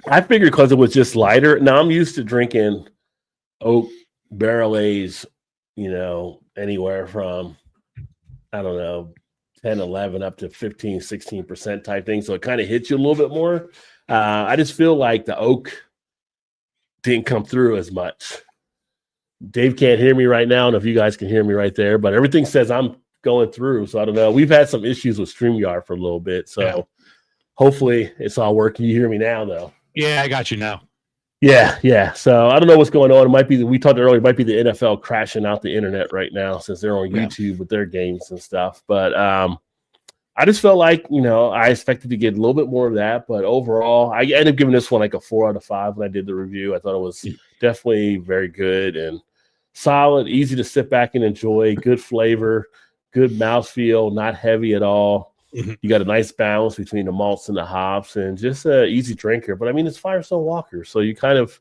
I figured because it was just lighter. Now I'm used to drinking oak barrel aged, anywhere from, I don't know, 10, 11 up to 15, 16% type thing. So it kind of hits you a little bit more. I just feel like the oak didn't come through as much. Dave can't hear me right now. I don't know if you guys can hear me right there, but everything says I'm going through. So I don't know. We've had some issues with StreamYard for a little bit. So hopefully it's all working. You hear me now, though. Yeah, I got you now. Yeah. So I don't know what's going on. It might be we talked earlier. It might be the NFL crashing out the internet right now since they're on YouTube with their games and stuff. But I just felt like I expected to get a little bit more of that. But overall, I ended up giving this one like a 4 out of 5 when I did the review. I thought it was definitely very good and solid, easy to sit back and enjoy. Good flavor, good mouthfeel, not heavy at all. Mm-hmm. You got a nice balance between the malts and the hops, and just an easy drinker. But I mean, it's Firestone Walker, so you kind of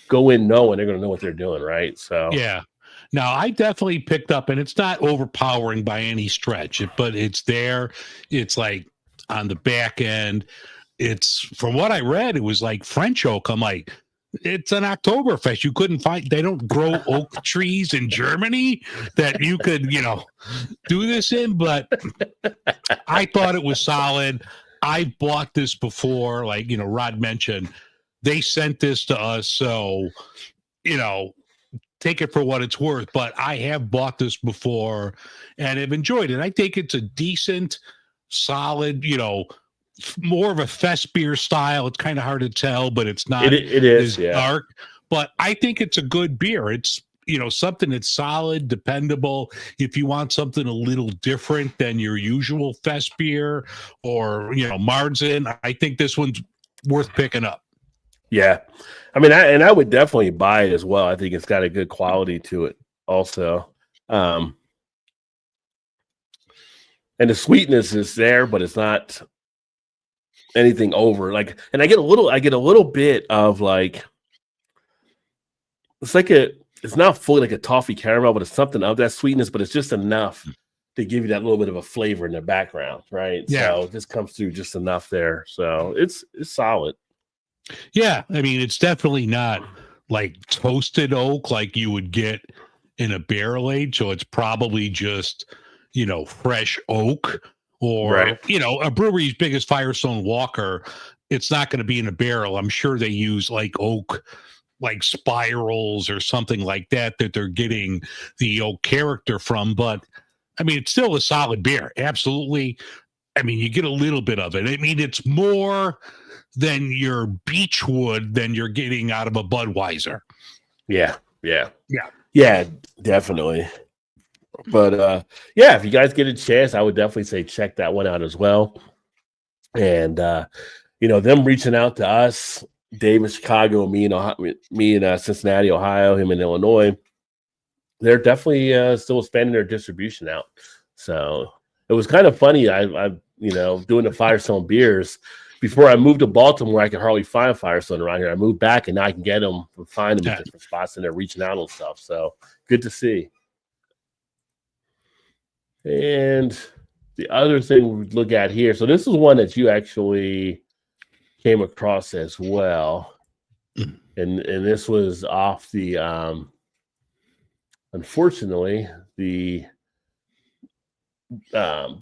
go in knowing they're going to know what they're doing, right? So yeah. Now, I definitely picked up, and it's not overpowering by any stretch, but it's there. It's like on the back end. It's, from what I read, it was like French oak. I'm like, it's an Oktoberfest. You couldn't find, they don't grow oak trees in Germany that you could, do this in, but I thought it was solid. I bought this before, like, Rod mentioned, they sent this to us. So, take it for what it's worth, but I have bought this before and have enjoyed it. I think it's a decent, solid, more of a fest beer style. It's kind of hard to tell, but it's not it is dark. But I think it's a good beer. It's something that's solid, dependable. If you want something a little different than your usual fest beer or Märzen, I think this one's worth picking up. Yeah, I mean, I would definitely buy it as well. I think it's got a good quality to it, also. And the sweetness is there, but it's not anything over. Like, and I get a little bit of like, it's not fully like a toffee caramel, but it's something of that sweetness, but it's just enough to give you that little bit of a flavor in the background, right? Yeah. So it just comes through just enough there. So it's solid. Yeah, I mean, it's definitely not like toasted oak like you would get in a barrel age. So it's probably just, fresh oak or, right. A brewery's biggest Firestone Walker. It's not going to be in a barrel. I'm sure they use like oak, like spirals or something like that they're getting the oak character from. But I mean, it's still a solid beer. Absolutely. I mean, you get a little bit of it. I mean, it's more than your Beechwood than you're getting out of a Budweiser. Yeah, definitely. But if you guys get a chance, I would definitely say check that one out as well. And them reaching out to us, Dave in Chicago, me in Cincinnati, Ohio, him in Illinois. They're definitely still expanding their distribution out. So it was kind of funny. I doing the Firestone beers. Before I moved to Baltimore, I could hardly find Firestone around here. I moved back, and now I can get them, find them in different spots, and they're reaching out and stuff. So good to see. And the other thing we look at here. So this is one that you actually came across as well, and this was off the unfortunately the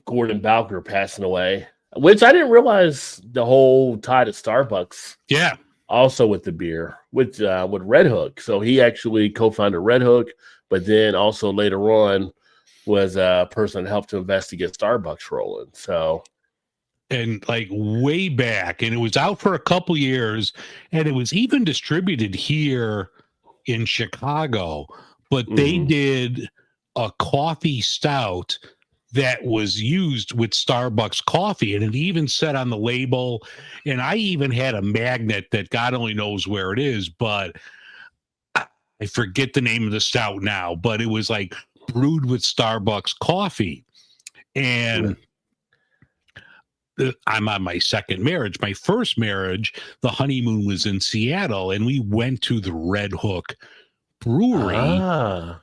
Gordon Bowker passing away, which I didn't realize the whole tie to Starbucks. Yeah. Also with the beer, with Red Hook. So he actually co-founded Red Hook, but then also later on was a person that helped to invest to get Starbucks rolling. So, and like way back, and it was out for a couple years, and it was even distributed here in Chicago, but they did a coffee stout that was used with Starbucks coffee, and it even said on the label, and I even had a magnet that God only knows where it is, but I forget the name of the stout now, but it was like brewed with Starbucks coffee. And I'm on my second marriage. My first marriage, the honeymoon was in Seattle, and we went to the Red Hook brewery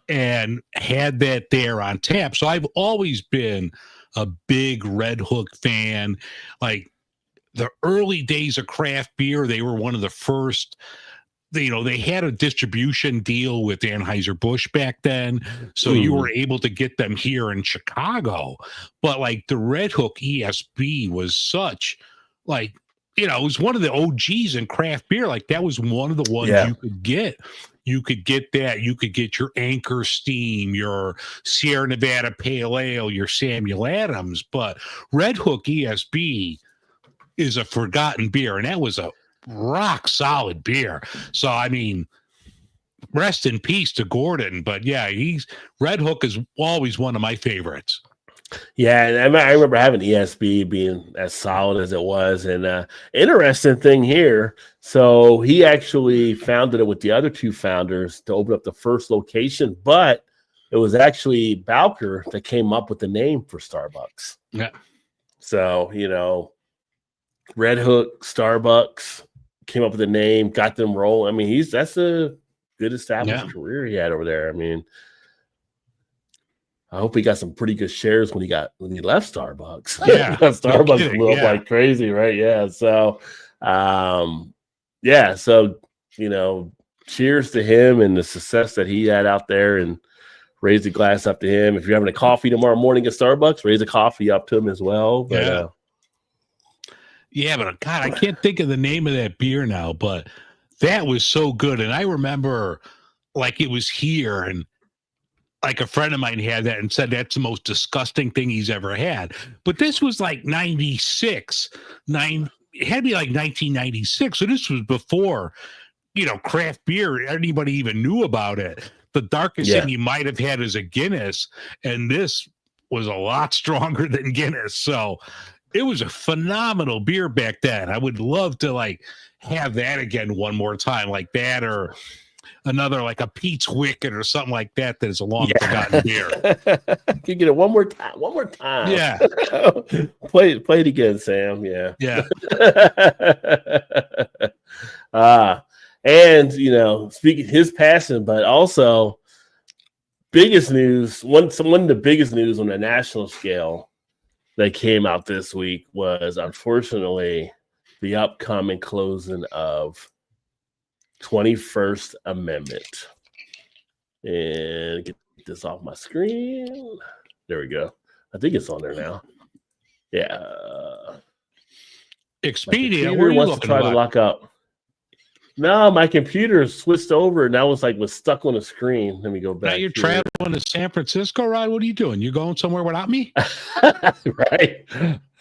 and had that there on tap. So I've always been a big Red Hook fan. Like the early days of craft beer, they were one of the first. They had a distribution deal with Anheuser-Busch back then, so you were able to get them here in Chicago. But like the Red Hook ESB was such, like, it was one of the OGs in craft beer. Like that was one of the ones you could get. You could get that. You could get your Anchor Steam, your Sierra Nevada Pale Ale, your Samuel Adams. But Red Hook ESB is a forgotten beer, and that was a rock solid beer. So I mean, rest in peace to Gordon. But yeah, Red Hook is always one of my favorites. Yeah, and I remember having ESB being as solid as it was. And interesting thing here, so he actually founded it with the other two founders to open up the first location, but it was actually Bowker that came up with the name for Starbucks. Yeah. So, Red Hook, Starbucks, came up with the name, got them rolling. I mean, that's a good established career he had over there. I mean, I hope he got some pretty good shares when he left Starbucks. Yeah, Starbucks blew up like crazy, right? Yeah. So, So, cheers to him and the success that he had out there, and raise a glass up to him. If you're having a coffee tomorrow morning at Starbucks, raise a coffee up to him as well. But, but God, I can't think of the name of that beer now, but that was so good. And I remember like it was here, and like a friend of mine had that and said that's the most disgusting thing he's ever had. But this was like 96. It had to be like 1996. So this was before, craft beer, anybody even knew about it. The darkest thing you might have had is a Guinness, and this was a lot stronger than Guinness. So it was a phenomenal beer back then. I would love to like have that again one more time, like that, or another like a Pete's Wicked or something like that. That is a long forgotten beer. You get it one more time. Yeah. play it again, Sam. Yeah. Yeah. And speaking his passion, but also biggest news. One of the biggest news on a national scale that came out this week was unfortunately the upcoming closing of 21st Amendment. And get this off my screen. There we go. I think it's on there now. Yeah. Expedia, where are you wants looking to try to lock up. No, my computer switched over and that was stuck on the screen. Let me go back. Now you're traveling to San Francisco, Rod? What are you doing? You going somewhere without me? Right.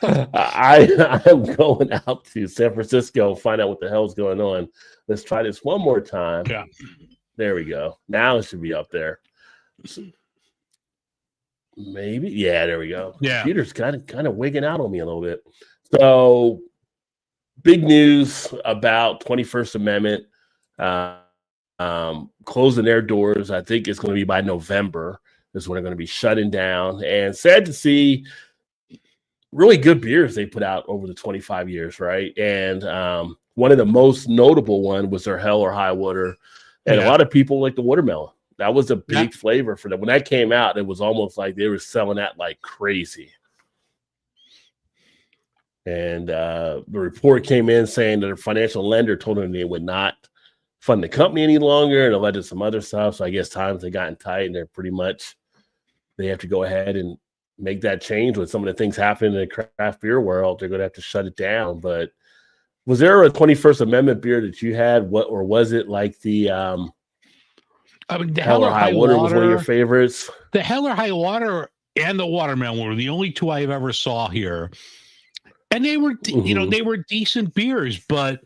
I am going out to San Francisco and find out what the hell's going on. Let's try this one more time. Yeah. There we go. Now it should be up there. Maybe. Yeah, there we go. Yeah. Computer's kind of wigging out on me a little bit. So big news about 21st Amendment closing their doors. I think it's going to be by November is when they're going to be shutting down. And sad to see really good beers they put out over the 25 years, right? And one of the most notable one was their Hell or High Water. And a lot of people like the watermelon. That was a big flavor for them. When that came out, it was almost like they were selling that like crazy. And the report came in saying that a financial lender told them they would not fund the company any longer, and alleged some other stuff. So I guess times have gotten tight, and they have to go ahead and make that change with some of the things happening in the craft beer world. They're going to have to shut it down. But was there a 21st Amendment beer that you had? Or was it like the the Hell or High Water was one of your favorites? The Hell or High Water and the watermelon were the only two I ever saw here. And they were, they were decent beers, but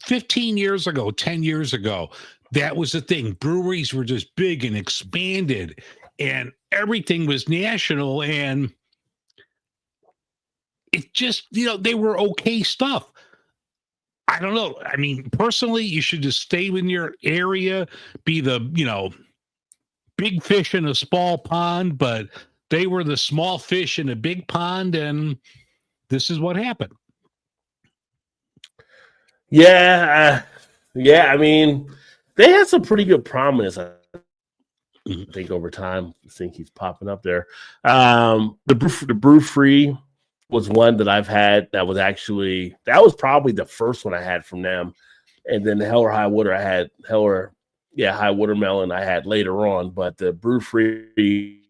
15 years ago, 10 years ago, that was the thing. Breweries were just big and expanded, and everything was national, and it just, they were okay stuff. I don't know. I mean, personally, you should just stay in your area, be the, big fish in a small pond, but they were the small fish in a big pond, and this is what happened. Yeah. I mean, they had some pretty good prominence, I think, over time. I think he's popping up there. The Brew Free was one that I've had that was probably the first one I had from them. And then the Hell or High Water, I had High Watermelon I had later on. But the Brew Free,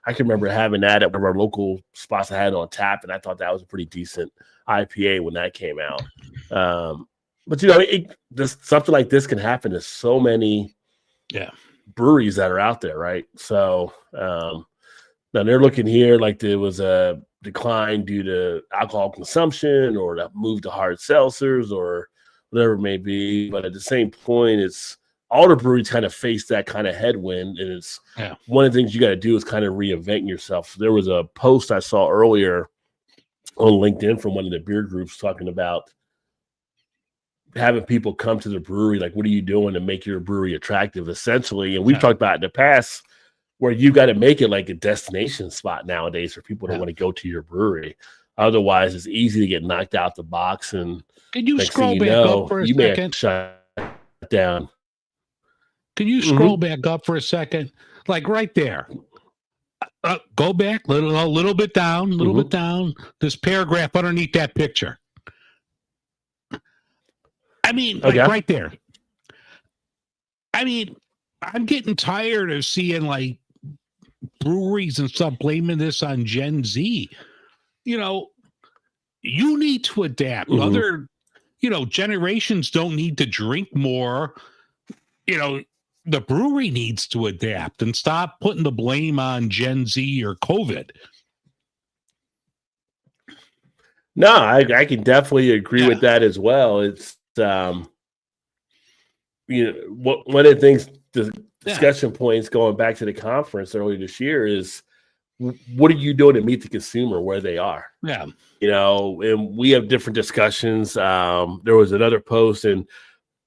I can remember having that at one of our local spots I had on tap, and I thought that was a pretty decent IPA when that came out. But something like this can happen to so many breweries that are out there, right? So now they're looking here like there was a decline due to alcohol consumption or that move to hard seltzers or whatever it may be. But at the same point, it's all the breweries kind of face that kind of headwind, and it's one of the things you got to do is kind of reinvent yourself. There was a post I saw earlier on LinkedIn from one of the beer groups talking about having people come to the brewery, like, what are you doing to make your brewery attractive, essentially? And we've talked about in the past where you got to make it like a destination spot nowadays for people that want to go to your brewery. Otherwise, it's easy to get knocked out the box. And can you scroll back up for a second? Shut down. Can you scroll back up for a second? Like right there. Go back a little bit down, bit down. This paragraph underneath that picture. I mean, like right there. I mean, I'm getting tired of seeing like breweries and stuff blaming this on Gen Z. You need to adapt. Other, generations don't need to drink more. The brewery needs to adapt and stop putting the blame on Gen Z or COVID. No, I can definitely agree with that as well. It's one of the things, the discussion points going back to the conference earlier this year is, what are you doing to meet the consumer where they are? Yeah. And we have different discussions. There was another post, and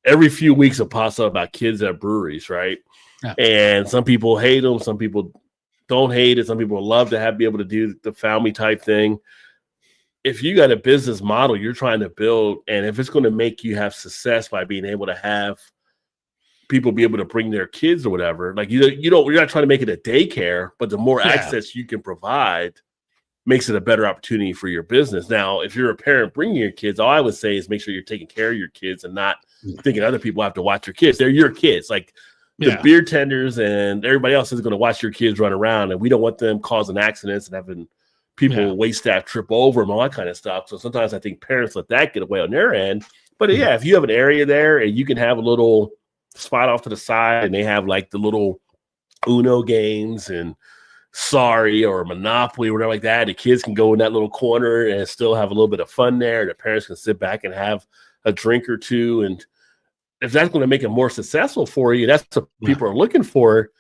every few weeks it pops up about kids at breweries, right? Yeah. And some people hate them, some people don't hate it, some people love to be able to do the family type thing. If you got a business model you're trying to build, and if it's going to make you have success by being able to have people be able to bring their kids or whatever, like you're not trying to make it a daycare, but the more access you can provide makes it a better opportunity for your business. Now, if you're a parent bringing your kids, all I would say is make sure you're taking care of your kids and not thinking other people have to watch your kids. They're your kids. Like the beer tenders and everybody else is going to watch your kids run around, and we don't want them causing accidents and having people wait staff trip over them, all that kind of stuff. So sometimes I think parents let that get away on their end. But if you have an area there and you can have a little spot off to the side, and they have like the little Uno games and Sorry or Monopoly or whatever like that, the kids can go in that little corner and still have a little bit of fun there. The parents can sit back and have a drink or two. And if that's going to make it more successful for you, that's what people are looking for.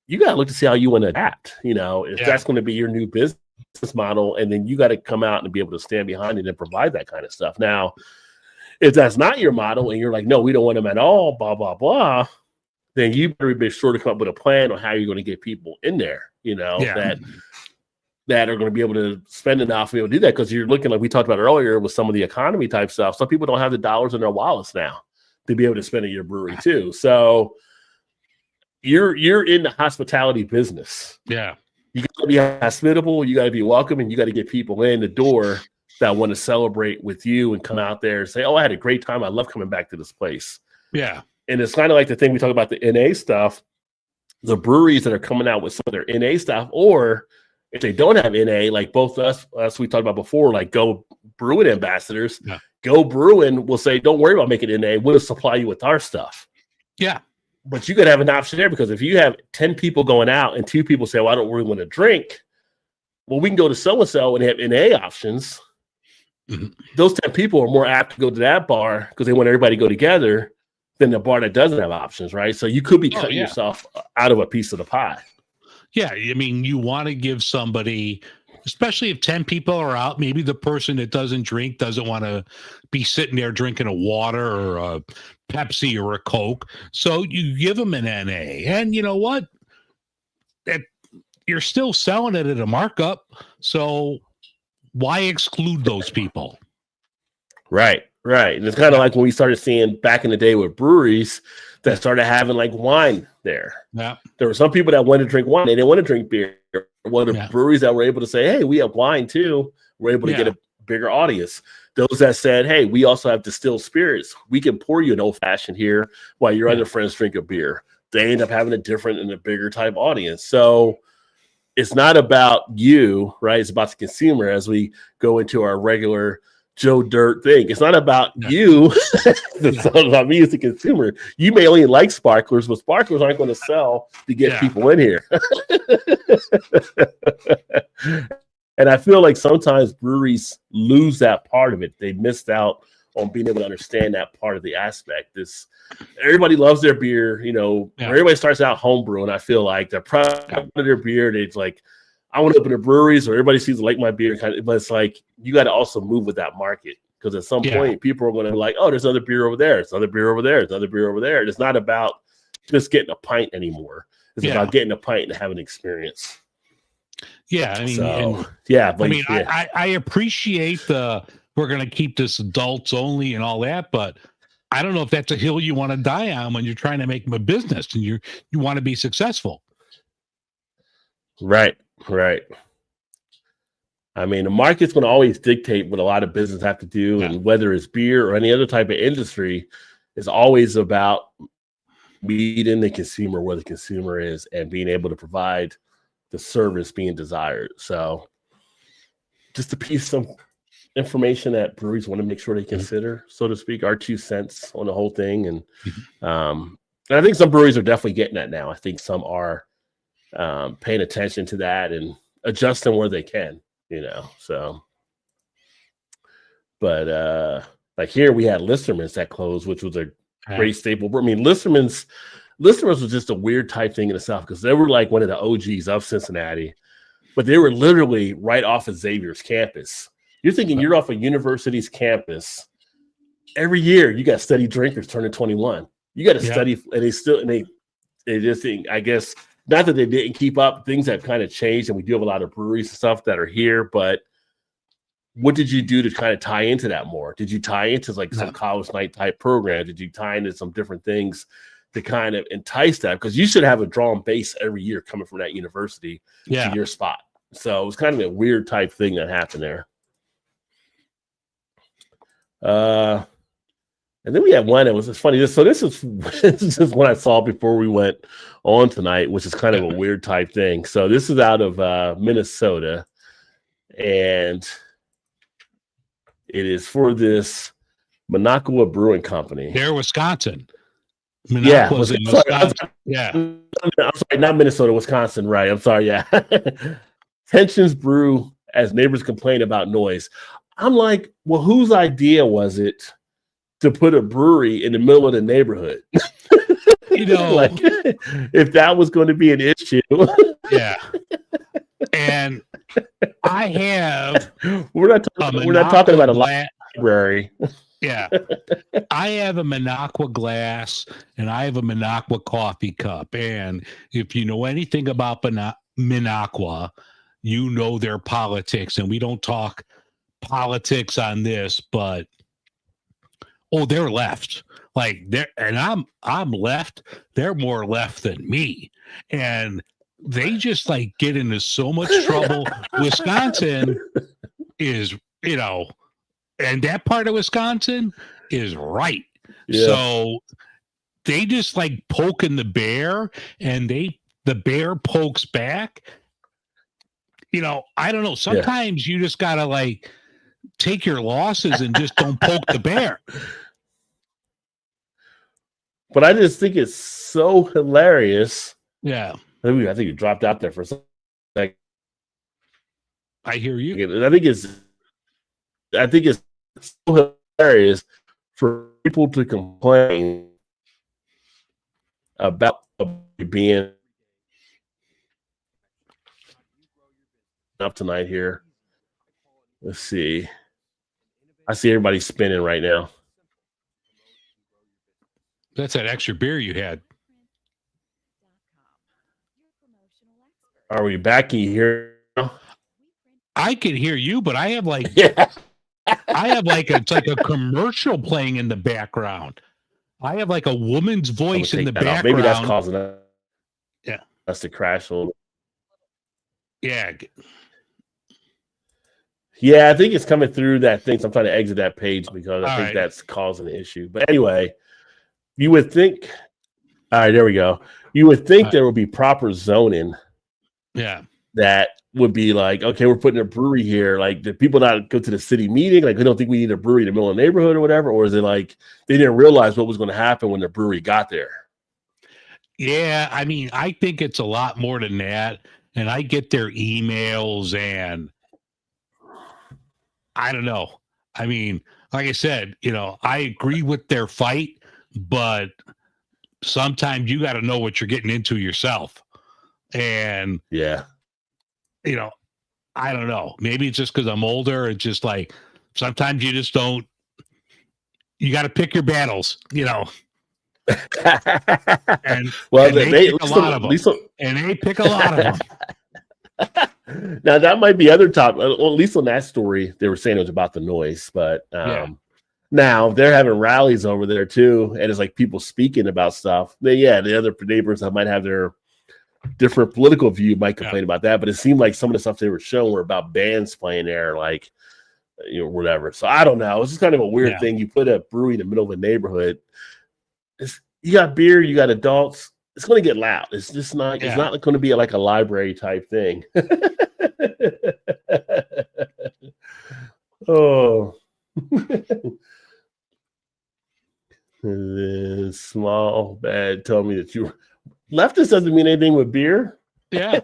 you got to look to see how you want to adapt. If Yeah. that's going to be your new business model, and then you got to come out and be able to stand behind it and provide that kind of stuff. Now, if that's not your model and you're like, no, we don't want them at all, blah, blah, blah, then you better be sure to come up with a plan on how you're going to get people in there, that are going to be able to spend enough to be able to do that. Because you're looking, like we talked about earlier with some of the economy type stuff, some people don't have the dollars in their wallets now to be able to spend at your brewery too. So you're in the hospitality business. Yeah. You got to be hospitable, you got to be welcoming, you got to get people in the door that want to celebrate with you and come out there and say, oh, I had a great time. I love coming back to this place. Yeah. And it's kind of like the thing we talk about the NA stuff, the breweries that are coming out with some of their NA stuff, or if they don't have NA, like both us we talked about before, like Go Brewing ambassadors, Go Brewing will say, don't worry about making NA. We'll supply you with our stuff. Yeah. But you got to have an option there, because if you have 10 people going out and 2 people say, well, I don't really want to drink, well, we can go to so-and-so and have NA options. Mm-hmm. Those 10 people are more apt to go to that bar because they want everybody to go together than the bar that doesn't have options, right? So you could be cutting yourself out of a piece of the pie. Yeah, I mean, you want to give somebody, especially if 10 people are out, maybe the person that doesn't drink doesn't want to be sitting there drinking a water or a Pepsi or a Coke. So you give them an NA. And you know what? You're still selling it at a markup. So why exclude those people? Right. And it's kind of like when we started seeing back in the day with breweries that started having like wine there. Yeah. There were some people that wanted to drink wine. They didn't want to drink beer. One of the breweries that were able to say, hey, we have wine too. We're able to get a bigger audience. Those that said, hey, we also have distilled spirits. We can pour you an old fashioned here while your other friends drink a beer. They end up having a different and a bigger type audience. So it's not about you, right? It's about the consumer as we go into our regular Joe Dirt thing. It's not about you. It's not about me as a consumer. You may only like sparklers, but sparklers aren't going to sell to get people in here. And I feel like sometimes breweries lose that part of it. They missed out on being able to understand that part of the aspect. Everybody loves their beer, everybody starts out homebrew, and I feel like they're proud of their beer. It's like, I want to open a brewery so everybody sees like my beer, but it's like you got to also move with that market, because at some point people are going to be like, oh, there's another beer over there, there's another beer over there, there's another beer over there. It's not about just getting a pint anymore. It's about getting a pint and having an experience. Yeah, I mean, I appreciate we're going to keep this adults only and all that, but I don't know if that's a hill you want to die on when you're trying to make a business and you want to be successful. Right. I mean, the market's going to always dictate what a lot of business have to do, and whether it's beer or any other type of industry, is always about meeting the consumer where the consumer is and being able to provide the service being desired. So just a piece of information that breweries want to make sure they consider, so to speak, our 2 cents on the whole thing. And I think some breweries are definitely getting that now. I think some are paying attention to that and adjusting where they can, so. But like here we had Listerman's that closed, which was a great staple. I mean, Listerman's was just a weird type thing in itself, because they were like one of the OGs of Cincinnati, but they were literally right off of Xavier's campus. You're thinking you're off a university's campus. Every year you got steady drinkers turning 21. You got to study, and they just think, I guess, not that they didn't keep up. Things have kind of changed, and we do have a lot of breweries and stuff that are here, but what did you do to kind of tie into that more? Did you tie into like some college night type program? Did you tie into some different things to kind of entice that? Because you should have a drawn base every year coming from that university to your spot. So it was kind of a weird type thing that happened there. And then we had one that was just funny. So this is just what I saw before we went on tonight, which is kind of a weird type thing. So this is out of Minnesota, and it is for this Minocqua Brewing Company. They're Wisconsin. Minocqua's in Wisconsin. I'm sorry, not Minnesota, Wisconsin. Right. I'm sorry. Yeah. Tensions brew as neighbors complain about noise. I'm like, well, whose idea was it to put a brewery in the middle of the neighborhood? Like, if that was going to be an issue. Yeah. And I have we're not talking about a library. Yeah. I have a Minocqua glass and I have a Minocqua coffee cup. And if you know anything about Minocqua, you know their politics. And we don't talk politics on this, but they're left. Like I'm left. They're more left than me. And they just like get into so much trouble. Wisconsin is, and that part of Wisconsin is right. Yeah. So they just like poking the bear and the bear pokes back. I don't know. Sometimes you just gotta like take your losses and just don't poke the bear. But I just think it's so hilarious. Yeah. I think you dropped out there for a second. I hear you. I think it's so hilarious for people to complain about being up tonight here. Let's see. I see everybody spinning right now. That's that extra beer you had. Are we back? Can you hear? I can hear you, but I have like, it's like a commercial playing in the background. I have like a woman's voice in the background. Maybe that's causing us to crash a little. Yeah. Yeah, I think it's coming through that thing. So I'm trying to exit that page because I think that's causing an issue. But anyway, you would think. All right, there we go. You would think there would be proper zoning. Yeah. That would be like, okay, we're putting a brewery here. Like, did people not go to the city meeting? Like, we don't think we need a brewery in the middle of the neighborhood or whatever? Or is it like they didn't realize what was going to happen when the brewery got there? Yeah, I mean, I think it's a lot more than that. And I get their emails and I don't know. I mean, like I said, I agree with their fight, but sometimes you got to know what you're getting into yourself. And yeah, I don't know. Maybe it's just because I'm older. It's just like sometimes you just don't. You got to pick your battles, And well, and they pick a lot of them. And they pick a lot of them. Now that might be other top. At least on that story, they were saying it was about the noise, but now they're having rallies over there too, and it's like people speaking about stuff. The other neighbors that might have their different political view might complain about that, but it seemed like some of the stuff they were showing were about bands playing there, like whatever. So I don't know. It's just kind of a weird thing. You put a brewery in the middle of a neighborhood. You got beer, you got adults. It's going to get loud. It's just not. It's not going to be like a library type thing. Oh. Small bad told me that you were leftist doesn't mean anything with beer. Yeah.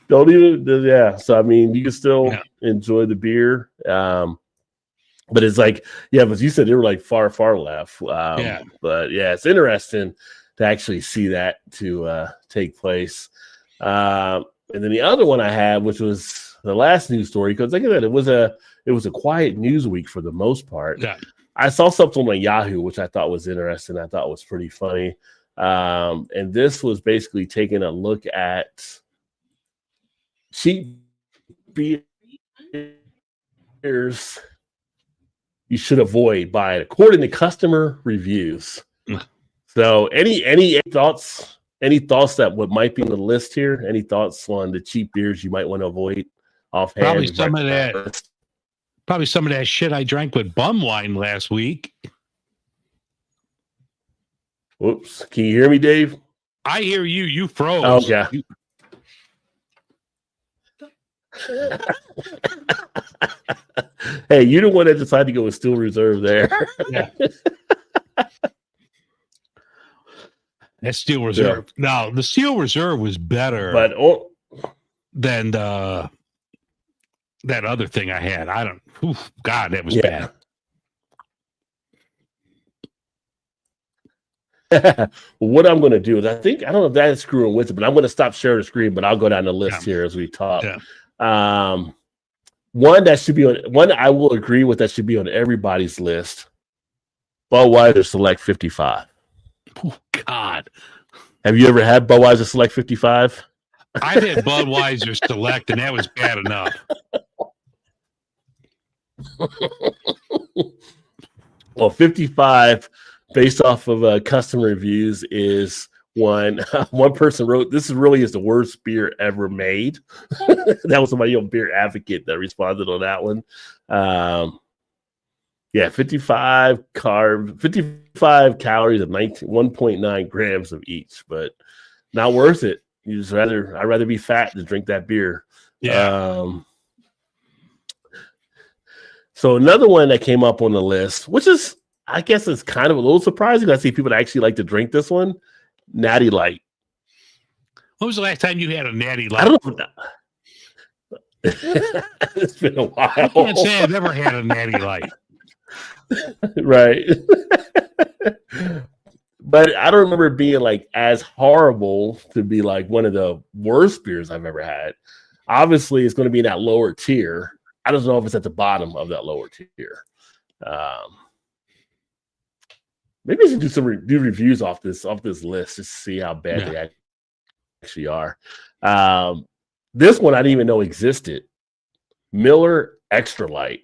Don't even. So I mean, you can still enjoy the beer. But it's like, but you said they were like far left. But it's interesting to actually see that to take place. And then the other one I had, which was the last news story, because like I said, it was a quiet news week for the most part. Yeah. I saw something on Yahoo, which I thought was interesting. I thought was pretty funny. And this was basically taking a look at cheap beers you should avoid buying according to customer reviews. So any thoughts? Any thoughts that what might be on the list here? Any thoughts on the cheap beers you might want to avoid offhand? Probably some of that shit I drank with bum wine last week. Whoops. Can you hear me, Dave? I hear you. You froze. Oh, yeah. Hey, you're the one that decided to go with Steel Reserve there. Yeah. That Steel Reserve. Yeah. Now, the Steel Reserve was better than that other thing I had. God, that was bad. What I'm going to do is I don't know if that is screwing with it, but I'm going to stop sharing the screen, but I'll go down the list here as we talk. Yeah. One that should be on one I will agree with that should be on everybody's list. Budweiser Select 55. Oh, God. Have you ever had Budweiser Select 55? I've had Budweiser Select, and that was bad enough. Well, 55, based off of customer reviews, is one person wrote, "This really is the worst beer ever made." That was somebody on Beer Advocate that responded on that one. 55 calories of 1.9 grams of each, but not worth it. I'd rather be fat than drink that beer. Yeah. So another one that came up on the list, which is, I guess, is kind of a little surprising. I see people that actually like to drink this one, Natty Light. When was the last time you had a Natty Light? I don't know. It's been a while. I can't say I've ever had a Natty Light. Right. But I don't remember it being like as horrible to be like one of the worst beers I've ever had. Obviously, it's going to be in that lower tier. I don't know if it's at the bottom of that lower tier. Maybe I should do reviews off this list just to see how bad they actually are. This one I didn't even know existed. Miller Extra Light.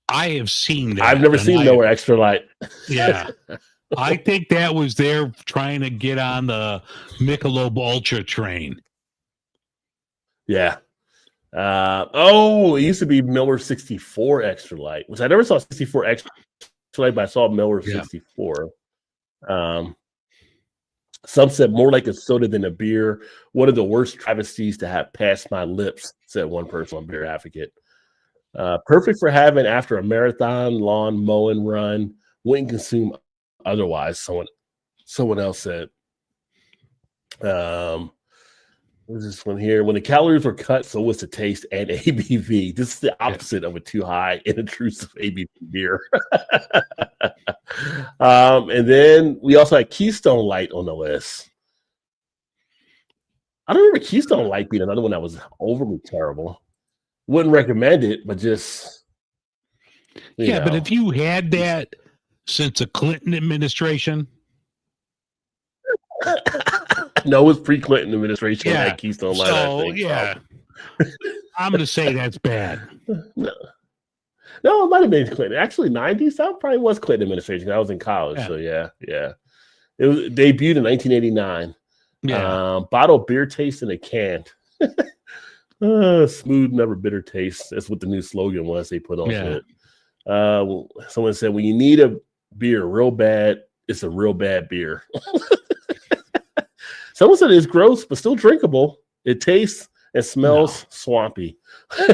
I have seen that. I've never seen Miller Extra Light. Yeah. I think that was there trying to get on the Michelob Ultra train. Yeah. It used to be Miller 64 Extra Light, which I never saw 64 Extra Light, but I saw Miller 64. Some said more like a soda than a beer. One of the worst travesties to have passed my lips, said one person on Beer Advocate. Perfect for having after a marathon, lawn mowing run. Wouldn't consume otherwise, someone else said. What's this one here? When the calories were cut, so was the taste and ABV. This is the opposite of a too high and intrusive ABV beer. And then we also had Keystone Light on the list. I don't remember Keystone Light being another one that was overly terrible. Wouldn't recommend it, but just you know. But if you had that since the Clinton administration. No, it was pre-Clinton administration. Yeah. That Keystone Light. So, I think. Yeah. I'm going to say that's bad. No, it might have been Clinton. Actually, 90s. That probably was Clinton administration. I was in college. Yeah. So, yeah. It was debuted in 1989. Yeah. Bottled beer taste in a can. Smooth, never bitter taste. That's what the new slogan was they put on it. Someone said, when you need a beer real bad, it's a real bad beer. Someone said it's gross, but still drinkable. It tastes and smells swampy. I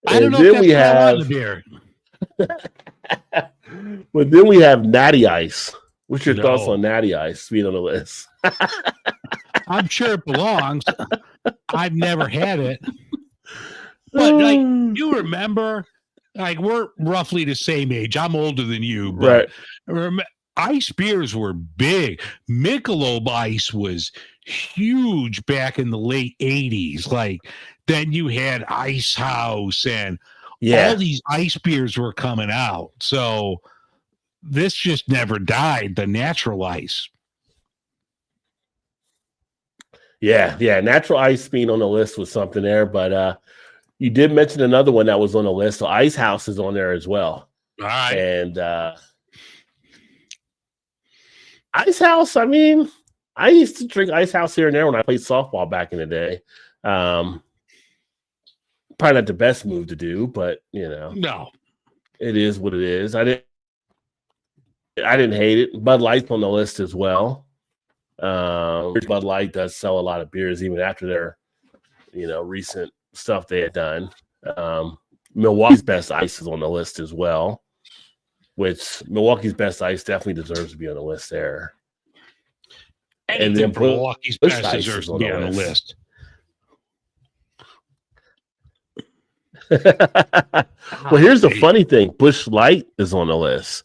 don't know if that's the beer. But then we have Natty Ice. What's your thoughts on Natty Ice being on the list? I'm sure it belongs. I've never had it. But you remember, we're roughly the same age. I'm older than you, but ice beers were big. Michelob Ice was huge back in the late 80s. Then you had Ice House and all these ice beers were coming out. So this just never died, the natural ice. Yeah. Natural ice being on the list was something there, but you did mention another one that was on the list. So Ice House is on there as well. All right. And Ice House, I mean, I used to drink Ice House here and there when I played softball back in the day. Probably not the best move to do, but no, it is what it is. I didn't hate it. Bud Light's on the list as well. Bud Light does sell a lot of beers even after their, recent stuff they had done. Milwaukee's Best Ice is on the list as well, which Milwaukee's Best Ice definitely deserves to be on the list there. And then Milwaukee's Best deserves to be on the list. Well, here's the funny thing. Busch Light is on the list.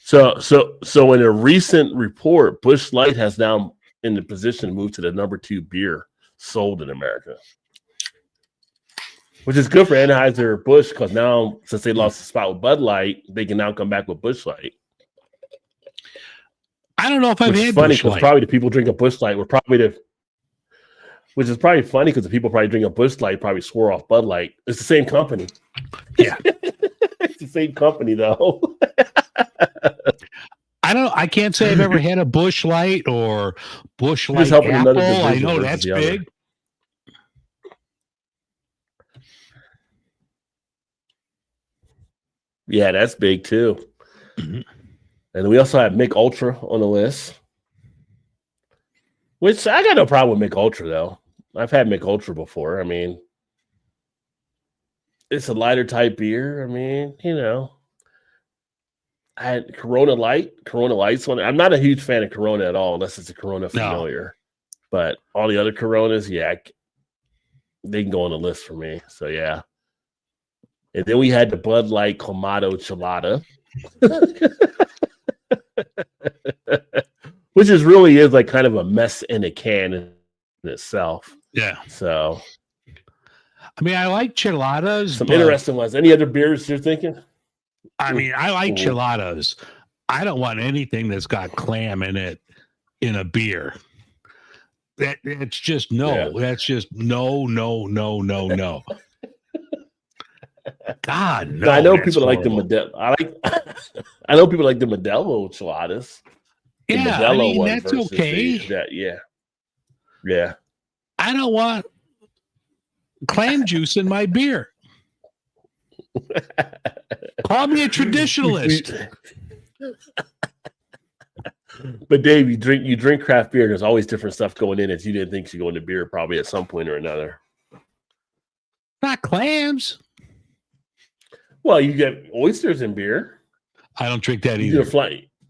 So in a recent report, Busch Light has now in the position to move to the number 2 beer sold in America, which is good for Anheuser-Busch because now since they lost the spot with Bud Light, they can now come back with Busch Light. I don't know if I've had funny Busch Light. Probably the people drink a Busch Light were probably which is probably funny because the people probably drink a Busch Light probably swore off Bud Light. It's the same company. Yeah. It's the same company though. I can't say I've ever had a Busch Light or Busch Light Apple. I know that's big. Yeah, that's big too. Mm-hmm. And we also have Mick Ultra on the list. Which I got no problem with Mick Ultra though. I've had Mick Ultra before. I mean, it's a lighter type beer. I mean, I had Corona Light. Corona Light's one. I'm not a huge fan of Corona at all, unless it's a Corona familiar. No. But all the other Coronas, yeah, they can go on the list for me. So yeah. And then we had the Bud Light Clamato Chelada, which really is like kind of a mess in a can in itself. Yeah. So, I mean, I like Cheladas. Some interesting ones. Any other beers you're thinking? I mean, I like Cheladas. I don't want anything that's got clam in it in a beer. It's just no. Yeah. That's just no. God, no. I know people like the Modelo. I know people like the Modelo Cheladas. Yeah, I mean, that's okay. Yeah. I don't want clam juice in my beer. Call me a traditionalist. But Dave, you drink craft beer. There's always different stuff going in it you didn't think should go into beer probably at some point or another. Not clams. Well, you get oysters in beer. I don't drink that either.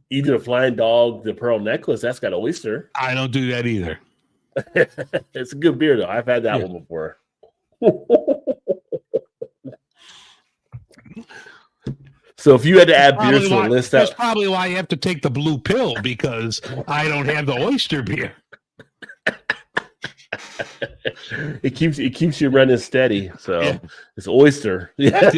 Either the Flying Dog, the Pearl Necklace, that's got oyster. I don't do that either. It's a good beer, though. I've had that one before. So if you had to add beers to the list, that's probably why you have to take the blue pill, because I don't have the oyster beer. It keeps you running steady. So yeah. It's oyster. Yeah.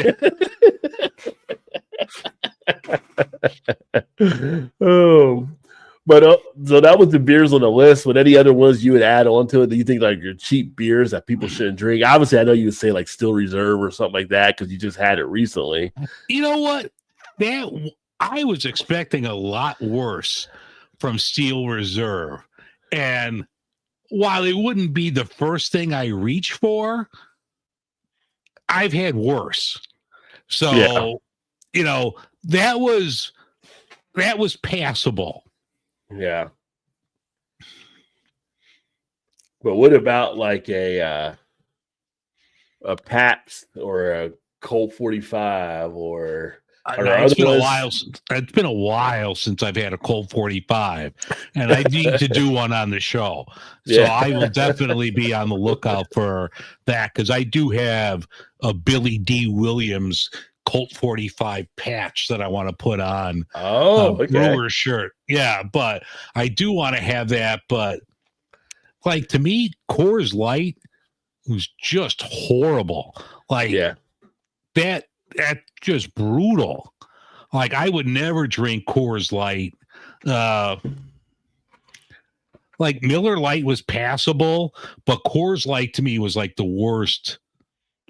But so that was the beers on the list. What any other ones you would add on to it that you think like your cheap beers that people shouldn't drink? Obviously, I know you would say like Still Reserve or something like that because you just had it recently. You know what? I was expecting a lot worse from Steel Reserve, and while it wouldn't be the first thing I reach for, I've had worse. So, that was passable. Yeah. But what about like a Pabst or a Colt 45 or it's been a while since I've had a Colt 45, and I need to do one on the show. So I will definitely be on the lookout for that, because I do have a Billy D. Williams Colt 45 patch that I want to put on brewer shirt. Yeah, but I do want to have that. But like, to me, Coors Light was just horrible. Like that's just brutal. Like, I would never drink Coors Light. Like, Miller Lite was passable, but Coors Light to me was like the worst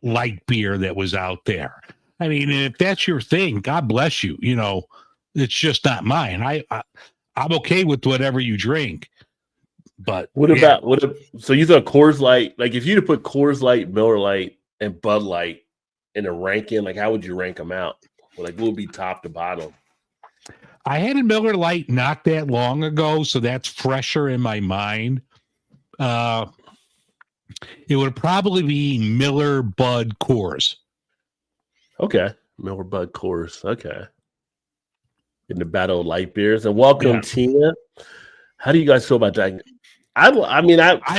light beer that was out there. I mean, if that's your thing, God bless you. It's just not mine. I'm okay with whatever you drink. But so you thought Coors Light, like if you'd put Coors Light, Miller Lite, and Bud Light in a ranking, like how would you rank them out? Like what would be top to bottom? I had a Miller Lite not that long ago, so that's fresher in my mind. It would probably be Miller, Bud, Coors. Okay. Miller, Bud, Coors. Okay. In the battle of light beers. And welcome, Tina. How do you guys feel about that? I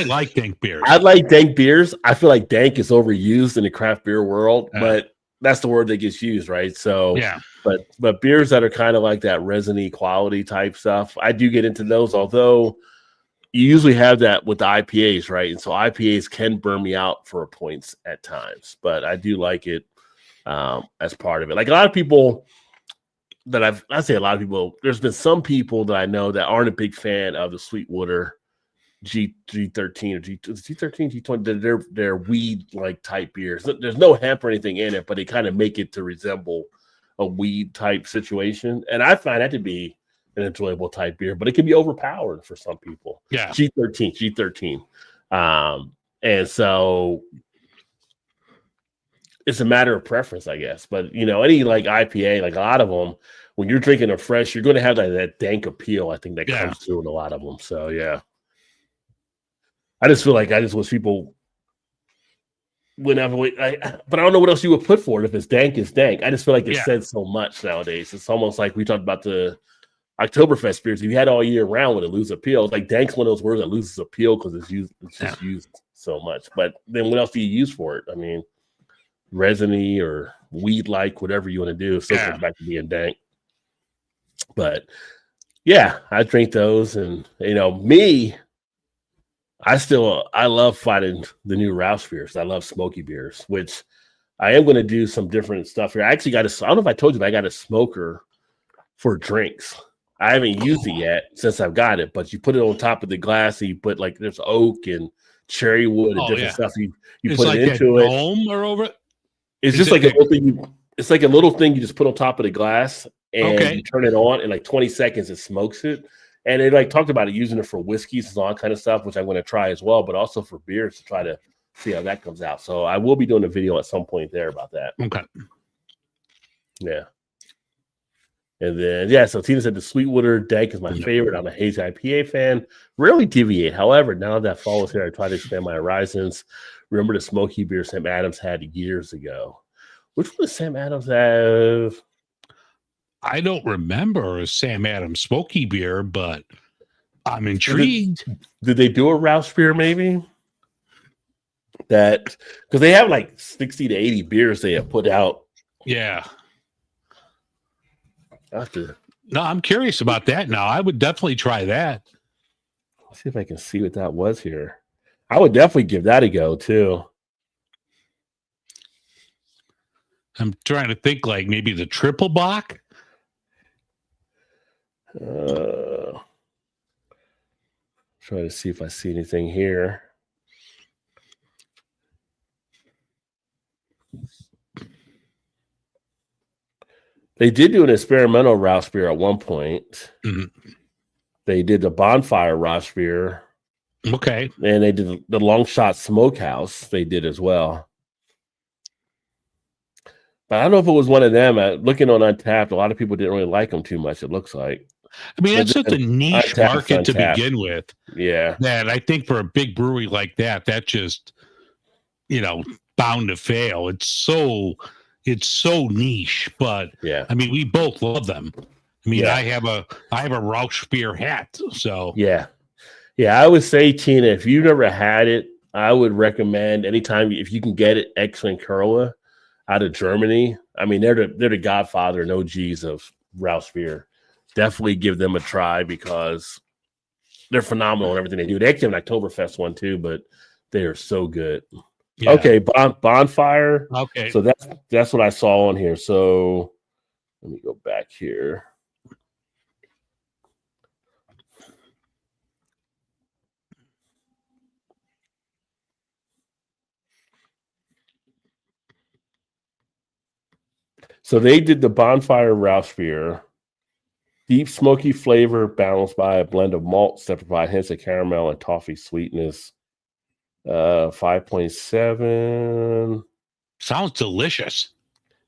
like dank beers. I like dank beers. I feel like dank is overused in the craft beer world, but that's the word that gets used, right? So But beers that are kind of like that resiny quality type stuff, I do get into those. Although you usually have that with the IPAs, right? And so IPAs can burn me out for points at times, but I do like it as part of it. Like a lot of people that I say a lot of people, there's been some people that I know that aren't a big fan of the Sweetwater G13 or G13, G20. They're weed like type beers. There's no hemp or anything in it, but they kind of make it to resemble a weed type situation. And I find that to be an enjoyable type beer, but it can be overpowered for some people. Yeah. G13. And so it's a matter of preference, I guess. But any like IPA, like a lot of them, when you're drinking a fresh, you're going to have that dank appeal. I think that comes through in a lot of them. So yeah, I just feel like I just wish people whenever but I don't know what else you would put for it. If it's dank, it's dank. I just feel like it said so much nowadays. It's almost like we talked about the Oktoberfest beers. If you had all year round, would it lose appeal? It's like dank's one of those words that loses appeal because it's just used so much. But then what else do you use for it? I mean, resiny or weed-like, whatever you want to do, still comes back to being dank. But yeah, I drink those, and me, I love finding the new Rouse beers. I love smoky beers, which I am going to do some different stuff here. I actually I don't know if I told you, but I got a smoker for drinks. I haven't used it yet since I've got it, but you put it on top of the glass and you put like there's oak and cherry wood and different stuff. You put like it into it. Dome or over it? It's just like a little thing. It's like a little thing you just put on top of the glass and you turn it on in like 20 seconds. It smokes it. And they like talked about it, using it for whiskeys and all that kind of stuff, which I'm going to try as well, but also for beers to try to see how that comes out. So I will be doing a video at some point there about that. Okay. Yeah. And then, so Tina said the Sweetwater Dank is my favorite. I'm a hazy IPA fan. Rarely deviate. However, now that fall is here, I try to expand my horizons. Remember the smoky beer Sam Adams had years ago. Which one does Sam Adams have? I don't remember a Sam Adams smoky beer, but I'm intrigued. Did they do a Rouse beer maybe? Because they have like 60 to 80 beers they have put out. Yeah. No, I'm curious about that now. I would definitely try that. Let's see if I can see what that was here. I would definitely give that a go too. I'm trying to think like maybe the triple bock. Try to see if I see anything here. They did do an experimental Rouse beer at one point. Mm-hmm. They did the Bonfire Rouse beer. Okay. And they did the Long Shot Smokehouse. They did as well. But I don't know if it was one of them. Looking on Untapped, a lot of people didn't really like them too much, it looks like. I mean, that's such a niche market to begin with. Yeah. That I think for a big brewery like that just, bound to fail. It's so niche, but yeah. I mean, we both love them. I mean, I have a Rausch beer hat, so yeah. I would say, Tina, if you've never had it, I would recommend anytime if you can get it, Ex-Curler out of Germany. I mean, they're the godfather and OGs of Rausch beer. Definitely give them a try because they're phenomenal in everything they do. They actually have an Oktoberfest one too, but they are so good. Yeah. Okay, Bonfire. Okay, so that's what I saw on here. So let me go back here. So they did the Bonfire Rouse beer. Deep smoky flavor balanced by a blend of malts that provide hints of caramel and toffee sweetness. 5.7. Sounds delicious.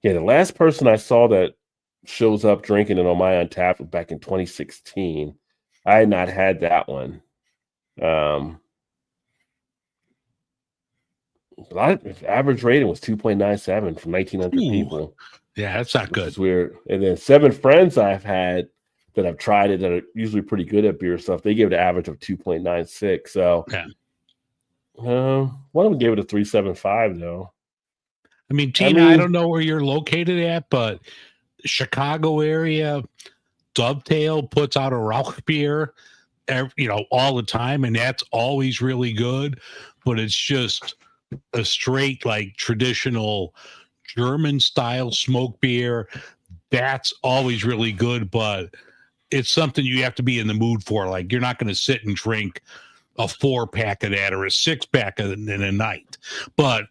Yeah, the last person I saw that shows up drinking it on my Untapped was back in 2016. I had not had that one. Average rating was 2.97 from 1,900 people. Yeah, that's not good. It's weird. And then 7 friends I've had that I've tried it that are usually pretty good at beer stuff, they give it an average of 2.96. So yeah. One of them gave it a 3.75 though. I mean, Tina, I don't know where you're located at, but Chicago area, Dovetail puts out a Rauch beer, all the time, and that's always really good. But it's just a straight, like, traditional German style smoke beer. That's always really good, but it's something you have to be in the mood for. Like, you're not going to sit and drink a 4-pack of that or a 6-pack in a night, but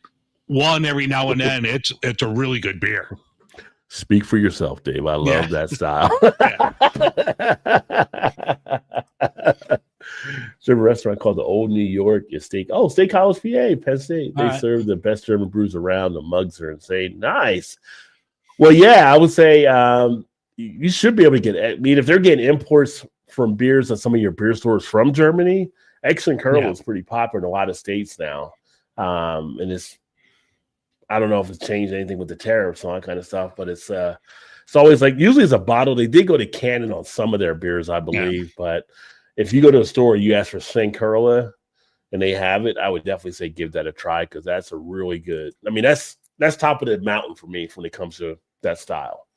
one every now and then, it's a really good beer. Speak for yourself, Dave. I love that style. There's a restaurant called the Old New York Steakhouse, PA, Penn State. They serve the best German brews around. The mugs are insane. Nice. Well, yeah, I would say you should be able to get. I mean, if they're getting imports from beers at some of your beer stores from Germany, Excellent Kernel is pretty popular in a lot of states now. And I don't know if it's changed anything with the tariffs and all that kind of stuff, but it's always like, usually it's a bottle. They did go to Canon on some of their beers, I believe, but if you go to a store, you ask for St. Curla and they have it, I would definitely say give that a try, because that's a really good. I mean, that's top of the mountain for me when it comes to that style.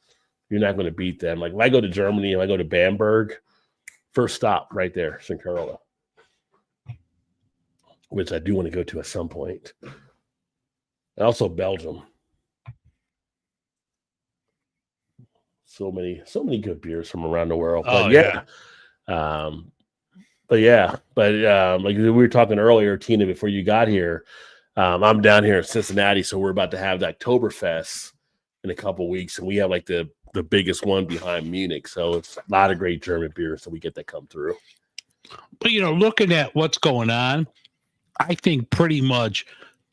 You're not going to beat them. Like, if I go to Germany, if I go to Bamberg, first stop right there, St. Curla, which I do want to go to at some point. And also Belgium. So many good beers from around the world. But like we were talking earlier, Tina, before you got here, I'm down here in Cincinnati, so we're about to have the Oktoberfest in a couple weeks, and we have like the biggest one behind Munich. So it's a lot of great German beers, so we get that come through. But looking at what's going on, I think pretty much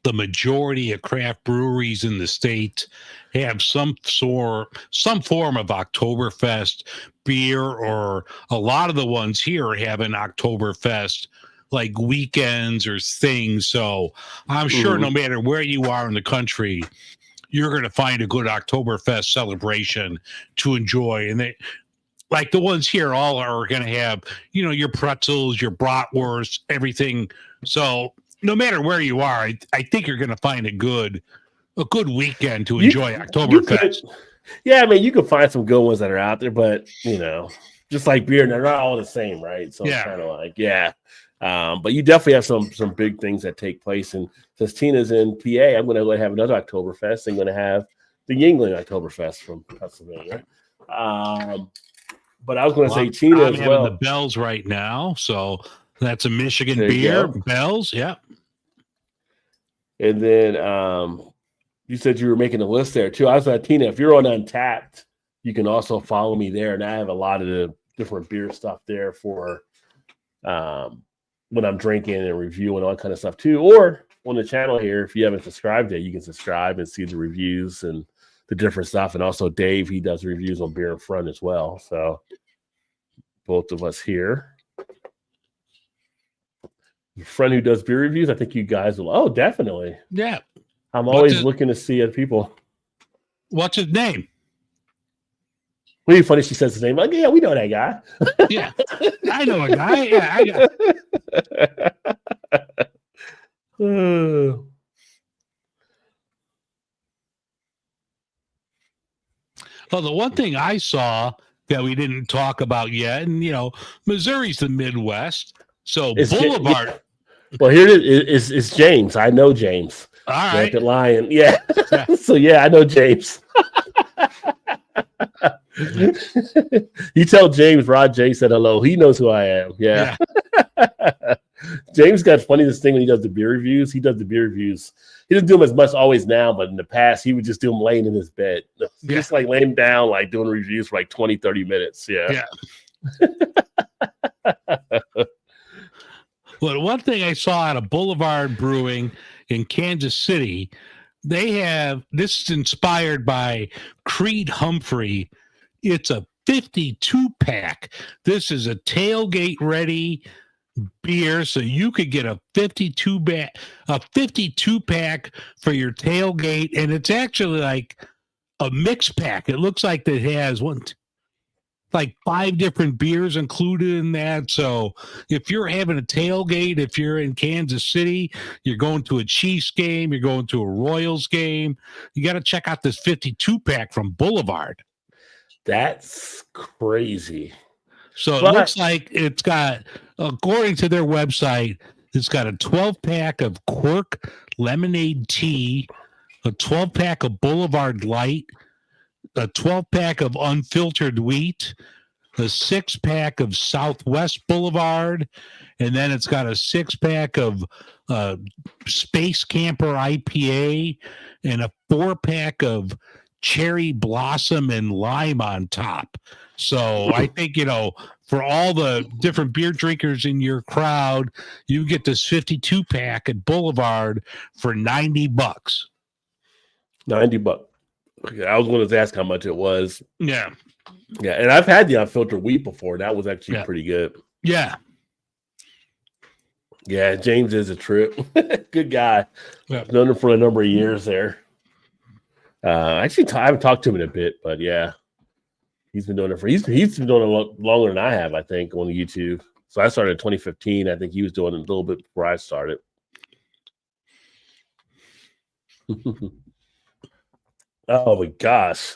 the majority of craft breweries in the state have some form of Oktoberfest beer, or a lot of the ones here have an Oktoberfest like weekends or things. So I'm sure no matter where you are in the country, you're going to find a good Oktoberfest celebration to enjoy. And they, like the ones here, all are going to have, your pretzels, your bratwurst, everything. So no matter where you are, I think you're going to find a good weekend to enjoy Oktoberfest. I mean, you can find some good ones that are out there, but just like beer, they're not all the same, right? So it's kind of like, but you definitely have some big things that take place. And since Tina's in PA, I'm going to go have another Oktoberfest. I'm going to have the Yingling Oktoberfest from Pennsylvania. But I was going to say Tina I'm as well. having the Bells right now, so that's a Michigan beer. Bells, yeah. And then you said you were making a list there too. I was like, Tina, if you're on Untapped, you can also follow me there, and I have a lot of the different beer stuff there for when I'm drinking and reviewing all that kind of stuff too. Or on the channel here, if you haven't subscribed yet, you can subscribe and see the reviews and the different stuff. And also Dave, he does reviews on Beer in Front as well. So both of us here. Your friend who does beer reviews, I think you guys will. Oh, definitely. Yeah. I'm always looking to see other people. What's his name? Really funny she says his name. Like, yeah, we know that guy. Yeah. I know a guy. Yeah, I got. Well, the one thing I saw that we didn't talk about yet, and Missouri's the Midwest, so it's Boulevard. Yeah. Well, here it is. It's James. I know James. All right. The Lion. Yeah. So I know James. You tell James Rod J said hello. He knows who I am. Yeah. James got funny this thing when he does the beer reviews. He does the beer reviews. He doesn't do them as much always now, but in the past, he would just do them laying in his bed. Just like laying down, like doing reviews for like 20, 30 minutes. Yeah. Well, one thing I saw out of Boulevard Brewing in Kansas City, this is inspired by Creed Humphrey. It's a 52-pack. This is a tailgate ready beer, so you could get a 52-pack for your tailgate, and it's actually like a mix pack. It looks like it has like 5 different beers included in that. So if you're having a tailgate, if you're in Kansas City, you're going to a Chiefs game, you're going to a Royals game, you got to check out this 52-pack from Boulevard. That's crazy. So it looks like it's got, according to their website, it's got a 12-pack of Quirk lemonade tea, a 12-pack of Boulevard Light, a 12-pack of unfiltered wheat, a 6-pack of Southwest Boulevard, and then it's got a 6-pack of Space Camper IPA and a 4-pack of Cherry Blossom and Lime on top. So I think, for all the different beer drinkers in your crowd, you get this 52-pack at Boulevard for $90. $90. Okay, I was going to ask how much it was. Yeah. Yeah, and I've had the unfiltered wheat before. That was actually pretty good. Yeah. Yeah, James is a trip. Good guy. Yeah. I've known him for a number of years there. Actually, I haven't talked to him in a bit, but yeah, he's been doing it he's been doing it longer than I have, I think, on YouTube. So I started in 2015. I think he was doing it a little bit before I started. Oh my gosh.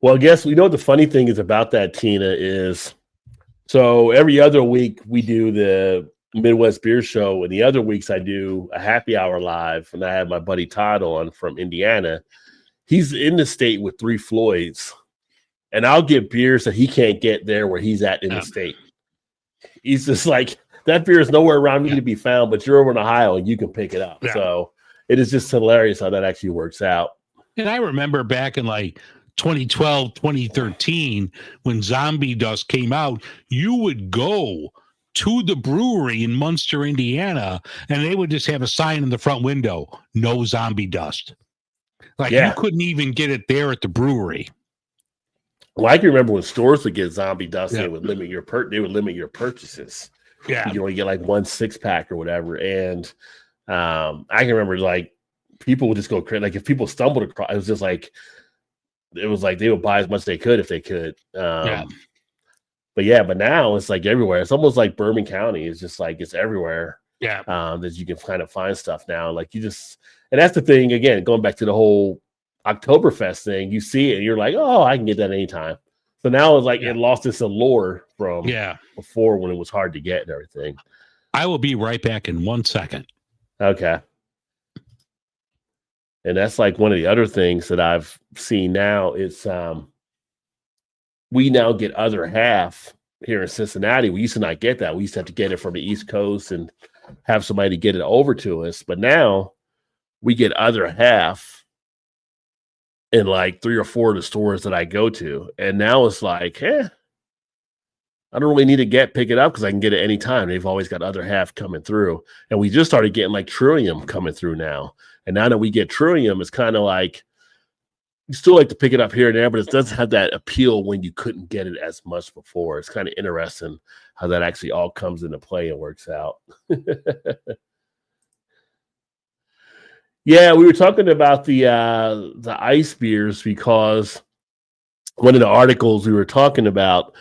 Well, I guess we know what the funny thing is about that, Tina, is so every other week we do the Midwest Beer Show, and the other weeks I do a happy hour live, and I have my buddy Todd on from Indiana. He's in the state with Three Floyds, and I'll get beers that he can't get there where he's at in the state. He's just like, that beer is nowhere around me to be found, but you're over in Ohio and you can pick it up. Yeah. So it is just hilarious how that actually works out. And I remember back in like 2012, 2013, when Zombie Dust came out, you would go to the brewery in Munster, Indiana, and they would just have a sign in the front window, no Zombie Dust. Like you couldn't even get it there at the brewery. Well, I can remember when stores would get Zombie Dust, they would limit your purchases. Yeah. You only get like 1 6-pack or whatever. And I can remember like people would just go crazy. Like if people stumbled across, it was just like, it was like they would buy as much as they could if they could. But now it's like everywhere. It's almost like Bourbon County. It's just like it's everywhere. Yeah. That you can kind of find stuff now. Like you just, and that's the thing, again, going back to the whole Oktoberfest thing, you see it and you're like, oh, I can get that anytime. So now it's like it lost its allure from before when it was hard to get and everything. I will be right back in 1 second. Okay. And that's like one of the other things that I've seen now. It's we now get other half here in Cincinnati. We used to not get that. We used to have to get it from the East Coast and have somebody get it over to us. But now we get other half in like 3 or 4 of the stores that I go to. And now it's like, I don't really need to pick it up because I can get it anytime. They've always got other half coming through. And we just started getting like Trillium coming through now. And now that we get Trillium, it's kind of like, you still like to pick it up here and there, but it doesn't have that appeal when you couldn't get it as much before. It's kind of interesting how that actually all comes into play and works out. Yeah, we were talking about the ice beers because one of the articles we were talked about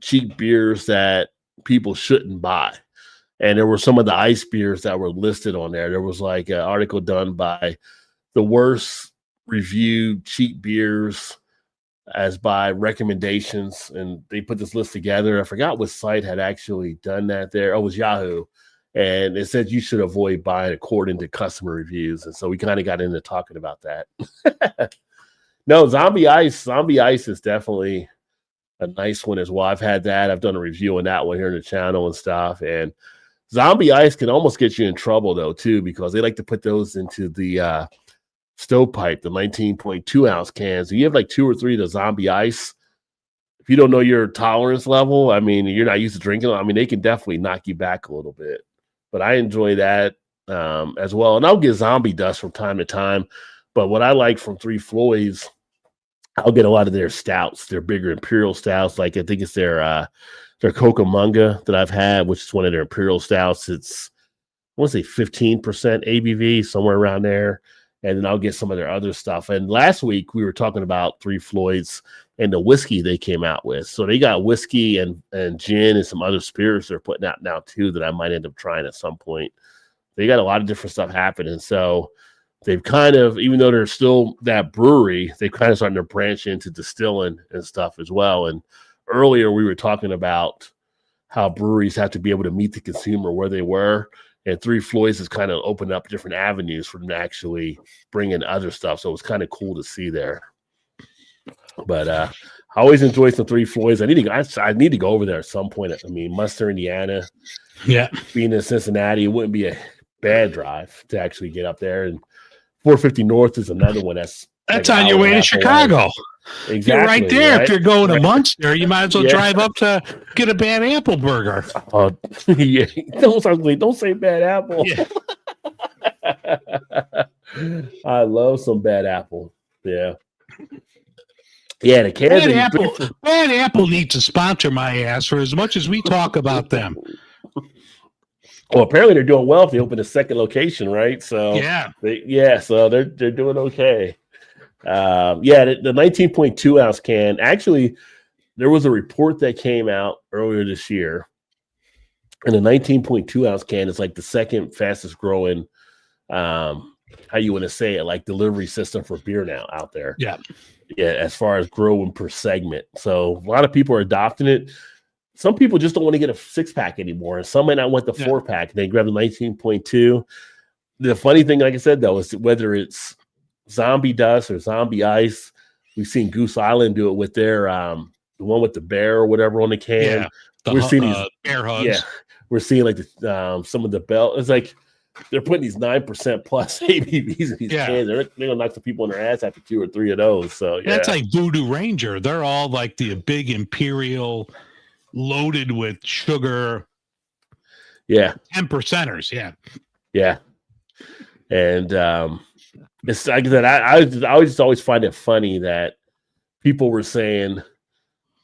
cheap beers that people shouldn't buy. And there were some of the ice beers that were listed on there. There was like an article done by the worst reviewed cheap beers as by recommendations. And they put this list together. I forgot what site had actually done that there. Oh, it was Yahoo. And it said you should avoid buying according to customer reviews. And so we kind of got into talking about that. No, Zombie Ice is definitely a nice one as well. I've had that. I've done a review on that one here in the channel and stuff. And Zombie Ice can almost get you in trouble though, too, because they like to put those into the stovepipe, the 19.2 ounce cans. So you have like 2 or 3 of the Zombie Ice. If you don't know your tolerance level, I mean, you're not used to drinking, I mean, they can definitely knock you back a little bit. But I enjoy that as well. And I'll get Zombie Dust from time to time. But what I like from Three Floyds, I'll get a lot of their stouts, their bigger imperial stouts. Like I think it's their Cocamunga that I've had, which is one of their imperial stouts. It's, I want to say 15% ABV, somewhere around there. And then I'll get some of their other stuff. And last week we were talking about Three Floyds and the whiskey they came out with. So they got whiskey and gin and some other spirits they're putting out now too that I might end up trying at some point. They got a lot of different stuff happening. So they've kind of, even though they're still that brewery, they've kind of starting to branch into distilling and stuff as well. And earlier we were talking about how breweries have to be able to meet the consumer where they were. And Three Floyds has kind of opened up different avenues for them to actually bring in other stuff. So it was kind of cool to see there. But I always enjoy some Three Floyds. I need to go over there at some point. I mean, Munster, Indiana. Yeah. Being in Cincinnati, it wouldn't be a bad drive to actually get up there. And 450 North is another one that's like on your way to Chicago. Exactly. You're right there. Right? If you're going to Munster, you might as well drive up to get a Bad Apple burger. Yeah. Don't say Bad Apple. Yeah. I love some Bad Apple. Yeah. Yeah, the Kansas. Bad Apple needs to sponsor my ass for as much as we talk about them. Well, apparently they're doing well if they open a second location, right? So so they're doing okay. The 19.2 ounce can. Actually, there was a report that came out earlier this year, and the 19.2 ounce can is like the second fastest growing. How you want to say it, like delivery system for beer now out there. Yeah, as far as growing per segment. So a lot of people are adopting it. Some people just don't want to get a 6-pack anymore, and some might not want the 4-pack. They grab the 19.2. The funny thing, like I said, though, is whether it's Zombie Dust or Zombie Ice, we've seen Goose Island do it with their the one with the bear or whatever on the can. Yeah, we're seeing these bear hugs. Yeah, we're seeing like the some of the bell. It's like they're putting these 9% plus ABVs in these cans. They're gonna knock some people on their ass after 2 or 3 of those. So that's like Voodoo Ranger. They're all like the big imperial, loaded with sugar. 10%ers. Yeah. And it's like that. I always find it funny that people were saying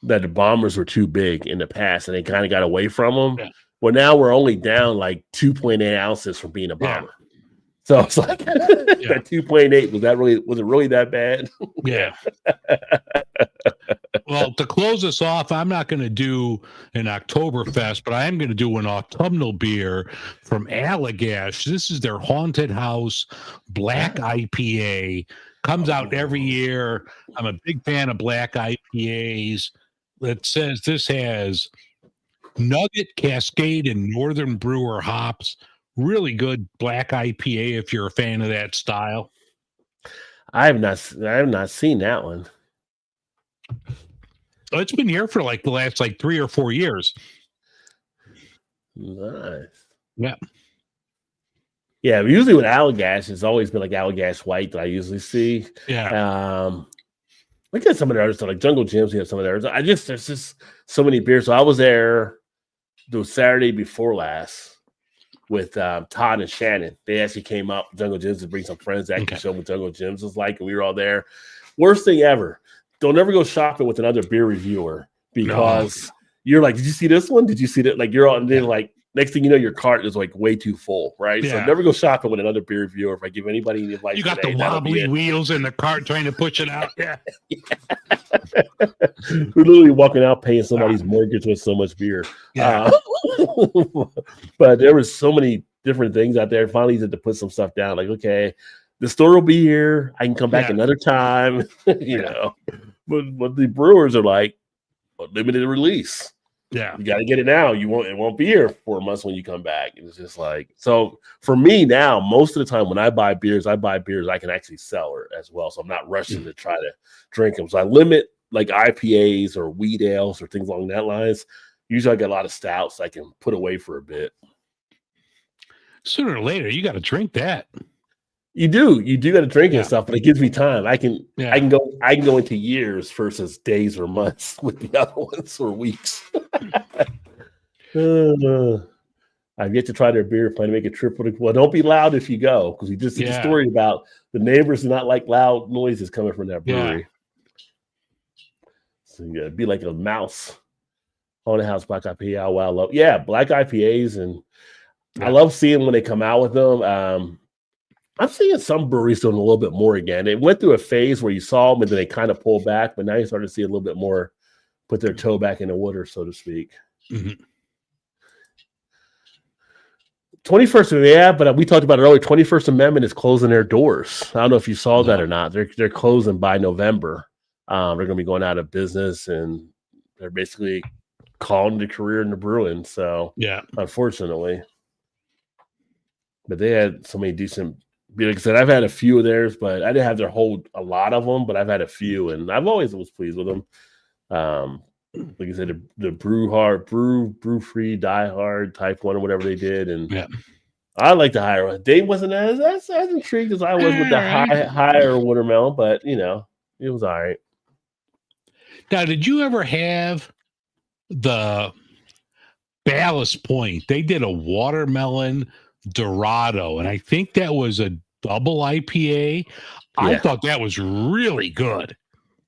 that the bombers were too big in the past and they kind of got away from them. Yeah. Well, now we're only down like 2.8 ounces from being a bomber. Yeah. So it's like that 2.8 was it really that bad? Yeah. Well, to close us off, I'm not going to do an Oktoberfest, but I am going to do an autumnal beer from Allagash. This is their Haunted House Black IPA. Comes out every year. I'm a big fan of black IPAs. It says this has Nugget, Cascade, and Northern Brewer hops. Really good black IPA if you're a fan of that style. I have not seen that one. Oh, it's been here for like the last 3 or 4 years. Nice. Yeah. Yeah, usually with Allagash, it's always been like Allagash White that I usually see. Yeah. Look at some of the others, like Jungle Gyms. We have some of theirs. There's just so many beers. So I was there the Saturday before last with Todd and Shannon. They actually came up Jungle Gyms to bring some friends that actually show what Jungle Gyms is like, and we were all there. Worst thing ever. Don't ever go shopping with another beer reviewer because you're like, did you see this one? Did you see that? Like you're on, and then like next thing you know, your cart is like way too full, right? Yeah. So never go shopping with another beer reviewer. If I give anybody any advice, you got the wobbly wheels in the cart trying to push it out. Yeah. We're literally walking out paying somebody's mortgage with so much beer. Yeah. But there was so many different things out there. Finally, you had to put some stuff down. Like, okay, the store will be here. I can come back another time. you know, but the brewers are like limited release. Yeah, you got to get it now. It won't be here 4 months when you come back. And it's just like, so for me now, most of the time when I buy beers I can actually sell it as well. So I'm not rushing to try to drink them. So I limit like IPAs or wheat ales or things along that lines. Usually I get a lot of stouts I can put away for a bit. Sooner or later, you got to drink that. You do got to drink and stuff, but it gives me time. I can go into years versus days or months with the other ones or weeks. I've yet to try their beer. Plan to make a trip. Well, don't be loud if you go, because we just did a story about the neighbors do not like loud noises coming from that brewery. So you gotta be like a mouse. Haunted House Black IPA. Wow, black IPAs, and I love seeing when they come out with them. I'm seeing some breweries doing a little bit more again. It went through a phase where you saw them and then they kind of pulled back, but now you're starting to see a little bit more put their toe back in the water, so to speak. Mm-hmm. 21st, yeah, but we talked about it earlier. 21st Amendment is closing their doors. I don't know if you saw that or not. They're closing by November. They're going to be going out of business, and they're basically calling it a career in the brewing. So, yeah, unfortunately, but they had so many decent. Like I said, I've had a few of theirs, but I didn't have a lot of them. But I've had a few, and I've always was pleased with them. Like I said, the brew hard, brew free, die hard type one or whatever they did, and yeah. I like the higher one. Dave wasn't as intrigued as I was with the higher watermelon, but it was all right. Now, did you ever have the Ballast Point? They did a watermelon Dorado, and I think that was a double IPA. Yeah. I thought that was really good.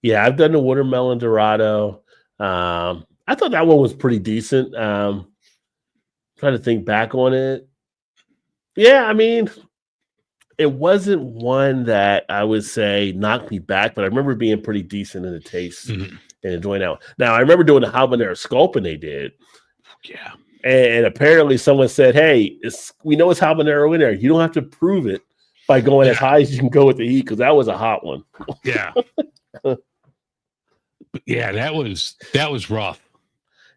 Yeah, I've done the watermelon Dorado. I thought that one was pretty decent. Trying to think back on it. Yeah, I mean, it wasn't one that I would say knocked me back, but I remember being pretty decent in the taste and enjoying that one. Now, I remember doing the habanero sculpin they did. Yeah. And apparently someone said, hey, we know it's habanero in there. You don't have to prove it by going as high as you can go with the heat, because that was a hot one. Yeah. Yeah, that was rough.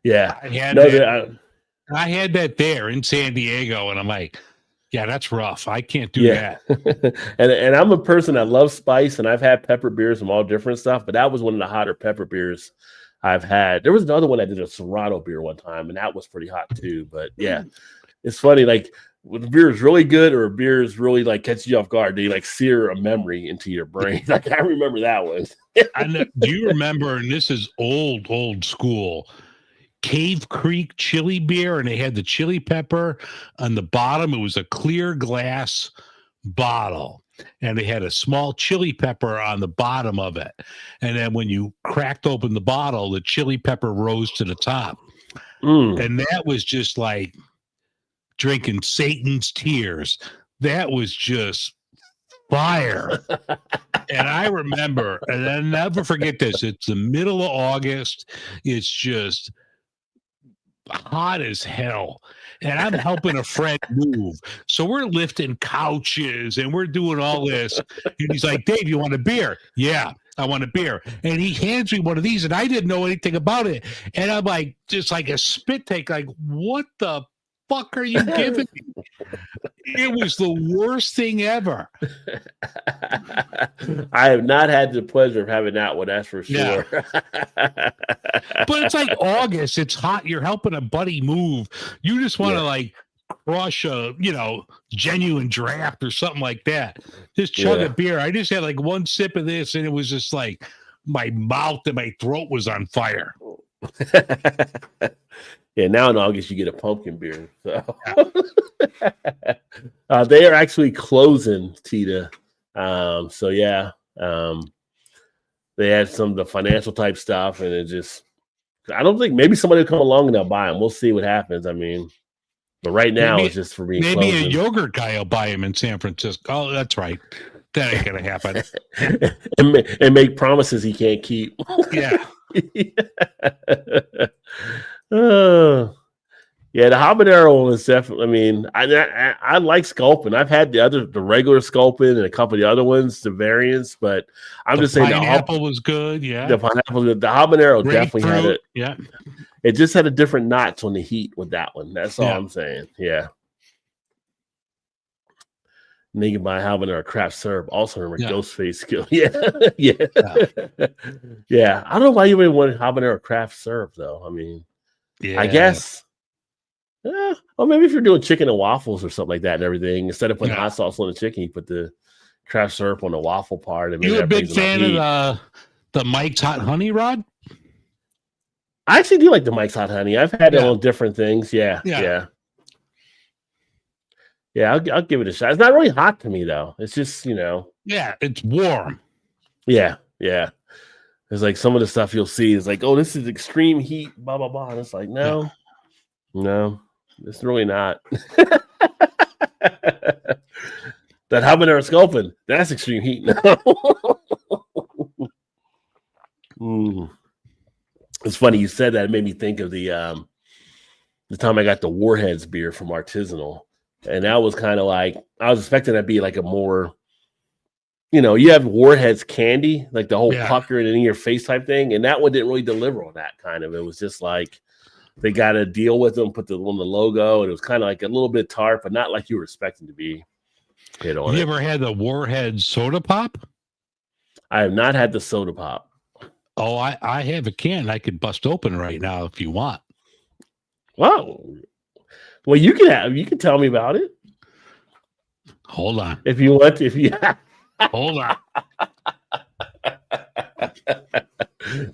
Yeah. I had that there in San Diego, and I'm like, yeah, that's rough. I can't do that. and I'm a person that loves spice, and I've had pepper beers from all different stuff, but that was one of the hotter pepper beers I've had. There was another one that did a Serato beer one time, and that was pretty hot too. But yeah, it's funny, like when a beer is really good or a beer is really like catches you off guard, they like sear a memory into your brain. Like I remember that one. Do you remember, and this is old school, Cave Creek chili beer, and they had the chili pepper on the bottom. It was a clear glass bottle, and they had a small chili pepper on the bottom of it. And then when you cracked open the bottle, the chili pepper rose to the top. And that was just like drinking Satan's tears. That was just fire. And I remember, and I'll never forget this, it's the middle of August. It's just hot as hell, and I'm helping a friend move, so we're lifting couches and we're doing all this, and he's like, Dave, you want a beer? Yeah, I want a beer. And he hands me one of these, and I didn't know anything about it, and I'm like, just like a spit take, like, what the fuck are you giving me? It was the worst thing ever. I have not had the pleasure of having that one, that's for sure. Yeah. But it's like August, it's hot, you're helping a buddy move. You just want to like crush a, genuine draft or something like that. Just chug a beer. I just had like one sip of this, and it was just like my mouth and my throat was on fire. Yeah, now in August you get a pumpkin beer. So they are actually closing, Tita. So yeah, they had some of the financial type stuff, and it just, I don't think, maybe somebody will come along and they'll buy them. We'll see what happens. I mean, but right now it's just for being maybe closing. A yogurt guy will buy him in San Francisco. Oh, that's right. That ain't gonna happen. and make promises he can't keep. Yeah. Yeah, the habanero one is definitely. I mean, I like Sculpin. I've had the regular Sculpin and a couple of the other ones, the variants, but I'm just saying the pineapple was good. Yeah, the pineapple, the habanero definitely had it. Yeah, it just had a different notch on the heat with that one. That's all I'm saying. Yeah. And then you can buy habanero craft syrup. Also, remember Ghostface skill. Yeah. I don't know why you would want habanero craft syrup though. I mean, I guess. Well, maybe if you're doing chicken and waffles or something like that and everything, instead of putting hot sauce on the chicken, you put the craft syrup on the waffle part. And you a big fan of the Mike's Hot Honey, Rod? I actually do like the Mike's Hot Honey. I've had it on different things. Yeah. I'll give it a shot. It's not really hot to me though. It's just Yeah, it's warm. Yeah. It's like some of the stuff you'll see is like, oh, this is extreme heat, blah blah blah. And it's like, no. It's really not. That habanero Sculpin, that's extreme heat now. It's funny you said that. It made me think of the time I got the Warheads beer from Artisanal. And that was kind of like, I was expecting that to be like a more, you have Warhead's candy, like the whole pucker and in your face type thing. And that one didn't really deliver on that kind of. It was just like they got to deal with them, put on the logo. And it was kind of like a little bit tart, but not like you were expecting to be hit on. You ever had the Warhead soda pop? I have not had the soda pop. Oh, I have a can I could bust open right now if you want. Wow. Well, you can tell me about it. Hold on. If you want to, Hold on.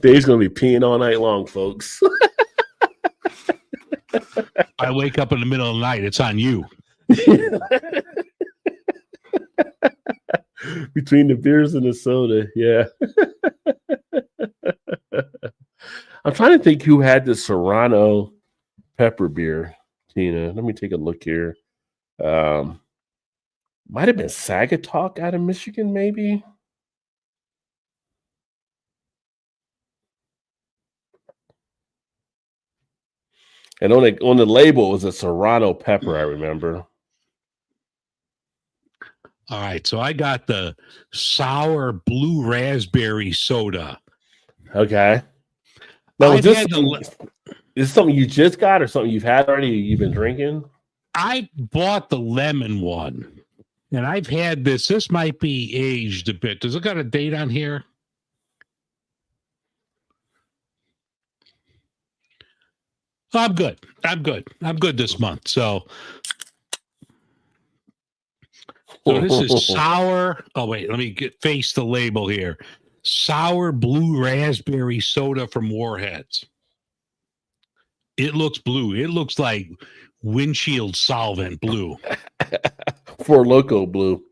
Dave's gonna be peeing all night long, folks. I wake up in the middle of the night, it's on you. Between the beers and the soda, yeah. I'm trying to think who had the Serrano pepper beer, Tina. Let me take a look here. Might have been Sagatuck out of Michigan, maybe. And on the label it was a Serrano pepper, I remember. All right, so I got the sour blue raspberry soda. Okay. Now, is this something you just got or something you've had already? You've been drinking? I bought the lemon one, and I've had this. This might be aged a bit. Does it got a date on here? I'm good. I'm good this month. So this is sour. Oh, wait, let me face the label here. Sour blue raspberry soda from Warheads. It looks blue. It looks like windshield solvent blue. For Loco blue.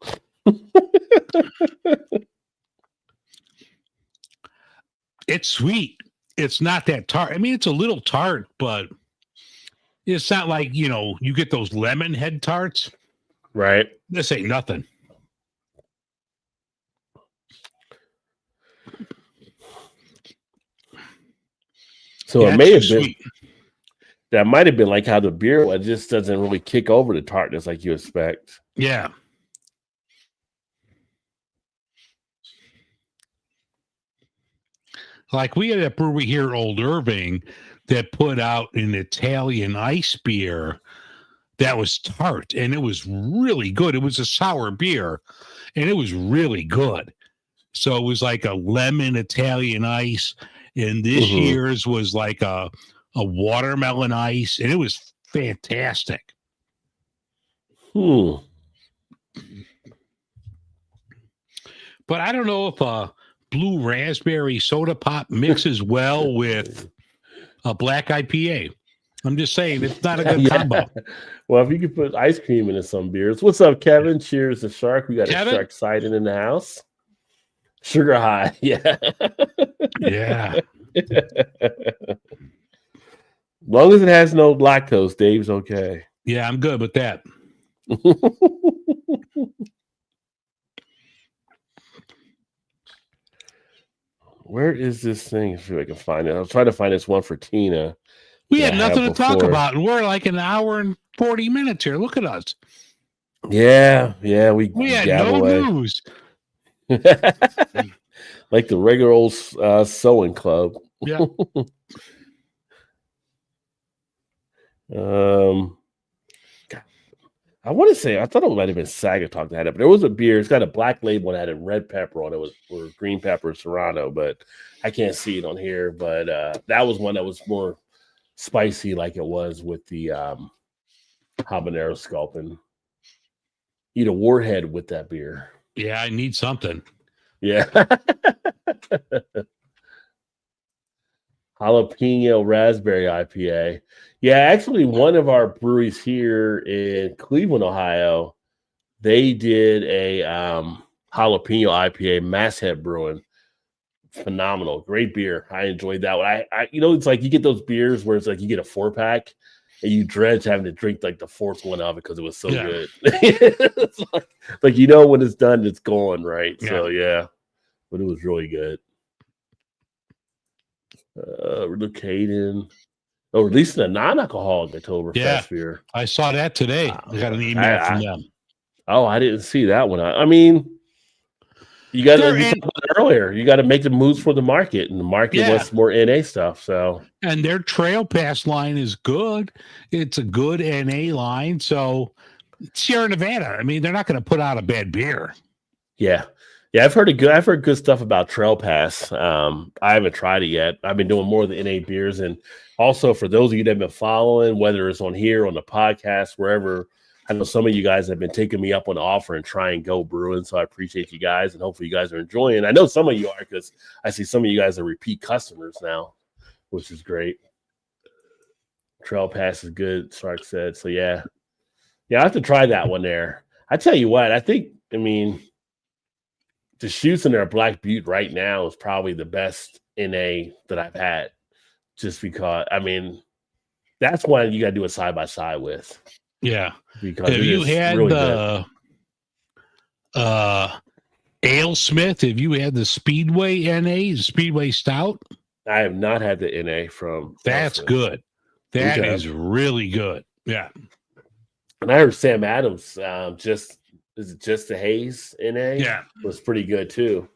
It's sweet. It's not that tart. I mean, it's a little tart, but it's not like, you get those lemon head tarts. Right. This ain't nothing. So it may have been sweet. That might have been like how the beer one just doesn't really kick over the tartness like you expect. Yeah. Like we had a brewery here at Old Irving that put out an Italian ice beer that was tart, and it was really good. It was a sour beer, and it was really good. So it was like a lemon Italian ice, and this year's was like a watermelon ice, and it was fantastic. But I don't know if a blue raspberry soda pop mixes well with a black IPA. I'm just saying it's not a good combo. Well, if you could put ice cream into some beers. What's up, Kevin? Cheers to Shark. We got a Shark sighting in the house. Sugar high. Yeah. Yeah. Long as it has no lactose, Dave's okay. Yeah, I'm good with that. Where is this thing? See if I can find it. I'll try to find this one for Tina. We had nothing to talk about, and we're like an hour and 40 minutes here. Look at us. Yeah. We had no news. Like the regular old sewing club. Yeah. I want to say, I thought it might have been Sagatuck that had it, but there was a beer. It's got a black label that had a red pepper on it, or green pepper Serrano, but I can't see it on here. But that was one that was more spicy, like it was with the habanero sculpin. Eat a Warhead with that beer. Yeah, I need something. Yeah. Jalapeno raspberry IPA. Yeah, actually, one of our breweries here in Cleveland, Ohio, they did a jalapeno IPA, Masthead Brewing. Phenomenal, great beer. I enjoyed that one. I it's like you get those beers where it's like you get a 4-pack and you dread having to drink like the fourth one of it because it was so good. It's like when it's done, it's gone, right? Yeah. So yeah, but it was really good. Relocating. or at least a non-alcoholic Oktoberfest Yeah, beer. I saw that today. I got an email from them. I didn't see that one. I mean, you got to, you talked about it earlier. You got to make the moves for the market, and the market wants more NA stuff. So, and their Trail Pass line is good. It's a good NA line. So, Sierra Nevada. I mean, they're not going to put out a bad beer. Yeah, I've heard good stuff about Trail Pass. I haven't tried it yet. I've been doing more of the NA beers, and also for those of you that have been following, whether it's on here, on the podcast, wherever. I know some of you guys have been taking me up on the offer and trying Go Brewing, so I appreciate you guys, and hopefully you guys are enjoying. I know some of you are because I see some of you guys are repeat customers now, which is great. Trail Pass is good, Sark said. So yeah, I have to try that one there. I tell you what, I mean, the shoots in their Black Butte right now is probably the best NA that I've had, just because. I mean, that's one you got to do it side by side with. Yeah. Because have you had really the AleSmith? Have you had the Speedway NA, Speedway Stout? I have not had the NA from. That's good. That is really good. Yeah. And I heard Sam Adams just the Haze NA? Yeah. Was pretty good too.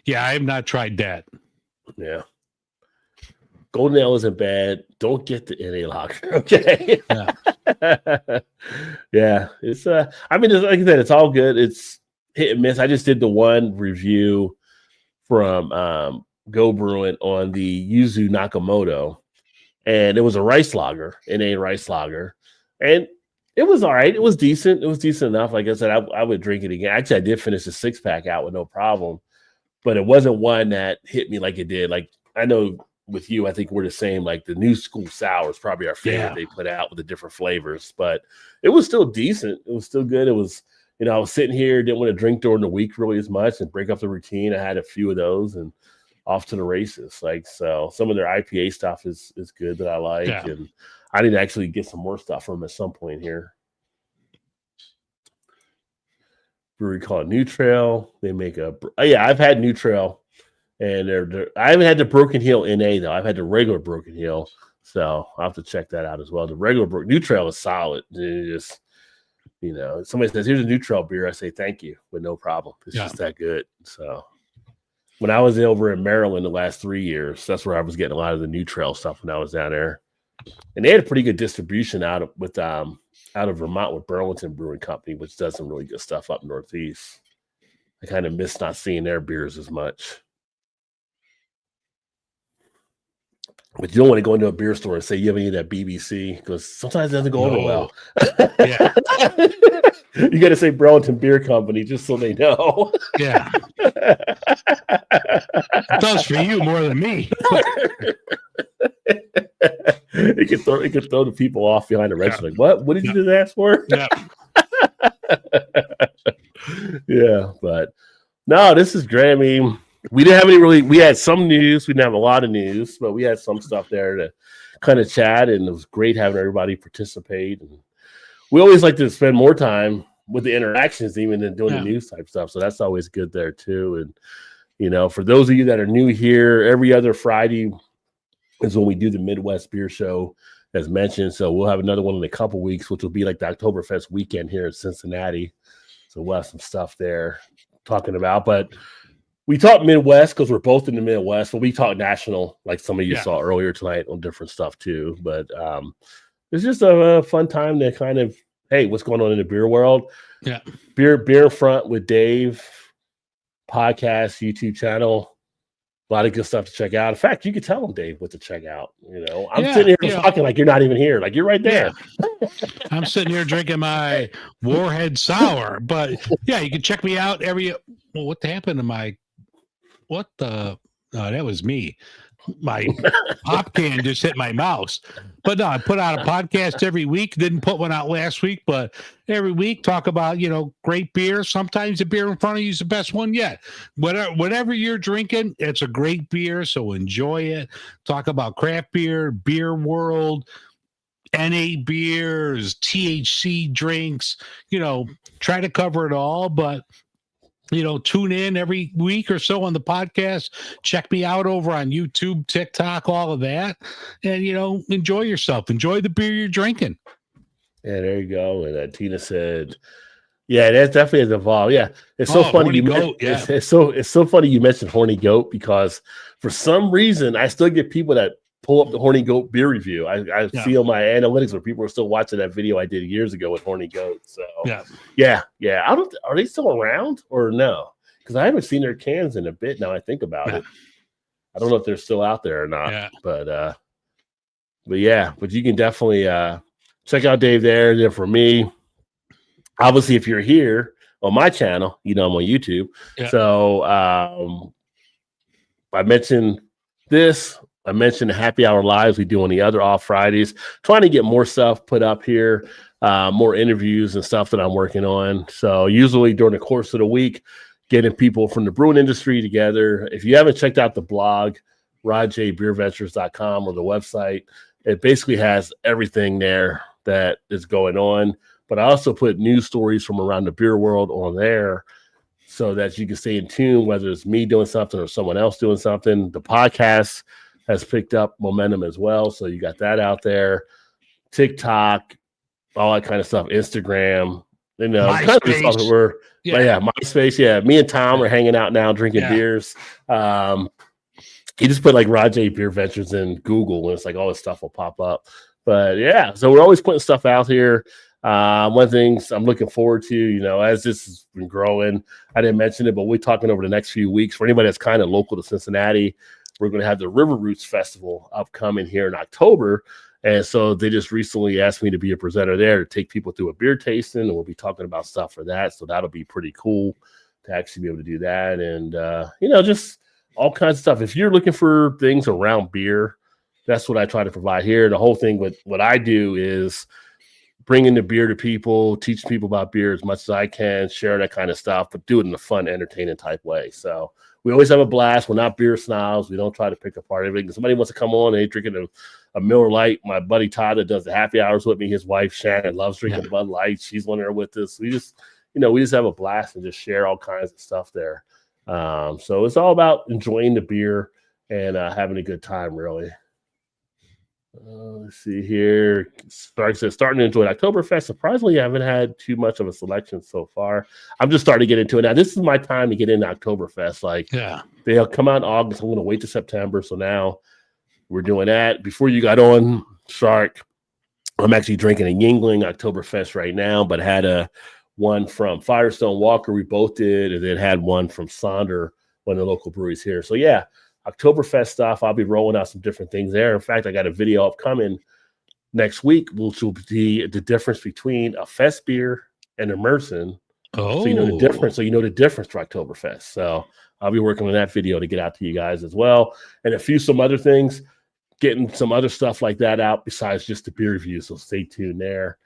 Yeah, I have not tried that. Yeah. Golden Ale isn't bad. Don't get the NA lager. Okay. Yeah. Yeah. It's I mean, like I said, it's all good. It's hit and miss. I just did the one review from Go Brewing on the Yuzu Nakamoto, and it was a rice lager, NA rice lager. And it was all right. It was decent. It was decent enough. Like I said, I would drink it again. Actually, I did finish the 6-pack out with no problem, but it wasn't one that hit me like it did. Like, I know with you, I think we're the same. Like, the New School Sour is probably our favorite they put out with the different flavors, but it was still decent. It was still good. It was, I was sitting here, didn't want to drink during the week really as much and break up the routine. I had a few of those and off to the races. Like, so some of their IPA stuff is good that I like. Yeah. And I need to actually get some more stuff from them at some point here. Brewery called New Trail. They make I've had New Trail, and I haven't had the Broken Hill NA though. I've had the regular Broken Hill, so I'll have to check that out as well. The regular New Trail is solid. It's just, somebody says, "Here's a New Trail beer," I say thank you with no problem. It's just that good. So when I was over in Maryland the last 3 years, that's where I was getting a lot of the New Trail stuff when I was down there. And they had a pretty good distribution out of Vermont with Burlington Brewing Company, which does some really good stuff up northeast. I kind of miss not seeing their beers as much. But you don't want to go into a beer store and say you have any of that BBC, because sometimes it doesn't go over well. Yeah. You got to say Burlington Beer Company just so they know. Yeah. It does for you more than me. It could throw the people off behind the register. Like, what did you just ask for? Yeah. Yeah, but no, this is great. I mean, we didn't have we had some news. We didn't have a lot of news, but we had some stuff there to kind of chat, and it was great having everybody participate. And we always like to spend more time with the interactions even than doing the news type stuff. So that's always good there too. And, for those of you that are new here, every other Friday is when we do the Midwest Beer Show, as mentioned. So we'll have another one in a couple weeks, which will be like the Oktoberfest weekend here in Cincinnati. So we'll have some stuff there talking about. But we talk Midwest because we're both in the Midwest, but we talk national, like some of you saw earlier tonight, on different stuff too. But it's just a fun time to kind of, hey, what's going on in the beer world? Yeah. Beer in Front with Dave podcast, YouTube channel. A lot of good stuff to check out. In fact, you could tell them, Dave, what to check out. I'm sitting here talking like you're not even here. Like, you're right there. Yeah. I'm sitting here drinking my Warhead Sour. But, yeah, you can check me out what happened to that was me. My pop can just hit my mouse. But no, I put out a podcast every week. Didn't put one out last week, but every week talk about, great beer. Sometimes the beer in front of you is the best one yet. Whatever you're drinking, it's a great beer, so enjoy it. Talk about craft beer, beer world, NA beers, THC drinks, try to cover it all, but tune in every week or so on the podcast. Check me out over on YouTube, TikTok, all of that. And, enjoy yourself. Enjoy the beer you're drinking. Yeah, there you go. And Tina said, yeah, that definitely has evolved. Yeah, it's so funny. It's so funny you mentioned Horny Goat, because for some reason I still get people that pull up the Horny Goat beer review. I see on my analytics where people are still watching that video I did years ago with Horny Goat. So yeah. Are they still around or no? Because I haven't seen their cans in a bit now. I think about it. I don't know if they're still out there or not. Yeah. But you can definitely check out Dave there. And then for me, obviously, if you're here on my channel, I'm on YouTube. Yeah. So I mentioned this. I mentioned the happy hour lives we do on the other off Fridays, trying to get more stuff put up here, more interviews and stuff that I'm working on. So usually during the course of the week, getting people from the brewing industry together. If you haven't checked out the blog, rodjbeerventures.com, or the website, it basically has everything there that is going on. But I also put news stories from around the beer world on there so that you can stay in tune, whether it's me doing something or someone else doing something. The podcast has picked up momentum as well. So you got that out there. TikTok, all that kind of stuff. Instagram, MySpace. MySpace. Yeah. Me and Tom are hanging out now, drinking beers. You just put like Rod J Beer Ventures in Google and it's like all this stuff will pop up. But yeah, so we're always putting stuff out here. One of the things I'm looking forward to, as this has been growing, I didn't mention it, but we're talking over the next few weeks for anybody that's kind of local to Cincinnati. We're going to have the River Roots Festival upcoming here in October. And so they just recently asked me to be a presenter there to take people through a beer tasting, and we'll be talking about stuff for that. So that'll be pretty cool to actually be able to do that. And, just all kinds of stuff. If you're looking for things around beer, that's what I try to provide here. The whole thing with what I do is bringing the beer to people, teach people about beer as much as I can, share that kind of stuff, but do it in a fun, entertaining type way. So we always have a blast. We're not beer snobs. We don't try to pick apart everything. If somebody wants to come on and they're drinking a Miller Lite. My buddy Todd that does the happy hours with me, his wife Shannon loves drinking Bud Light. She's on there with us. We just have a blast and just share all kinds of stuff there. So it's all about enjoying the beer and having a good time, really. Let's see here. Starting to enjoy Oktoberfest. Surprisingly, I haven't had too much of a selection so far. I'm just starting to get into it now. This is my time to get into Oktoberfest. They'll come out in August. I'm going to wait to September. So now we're doing that. Before you got on, Shark, I'm actually drinking a Yingling Oktoberfest right now, but had one from Firestone Walker. We both did, and then had one from Sonder, one of the local breweries here. So yeah. Oktoberfest stuff. I'll be rolling out some different things there. In fact, I got a video upcoming next week, which will be the difference between a Fest beer and a Märzen. So you know the difference. So you know the difference for Oktoberfest. So I'll be working on that video to get out to you guys as well, and some other things, getting some other stuff like that out besides just the beer review. So stay tuned there.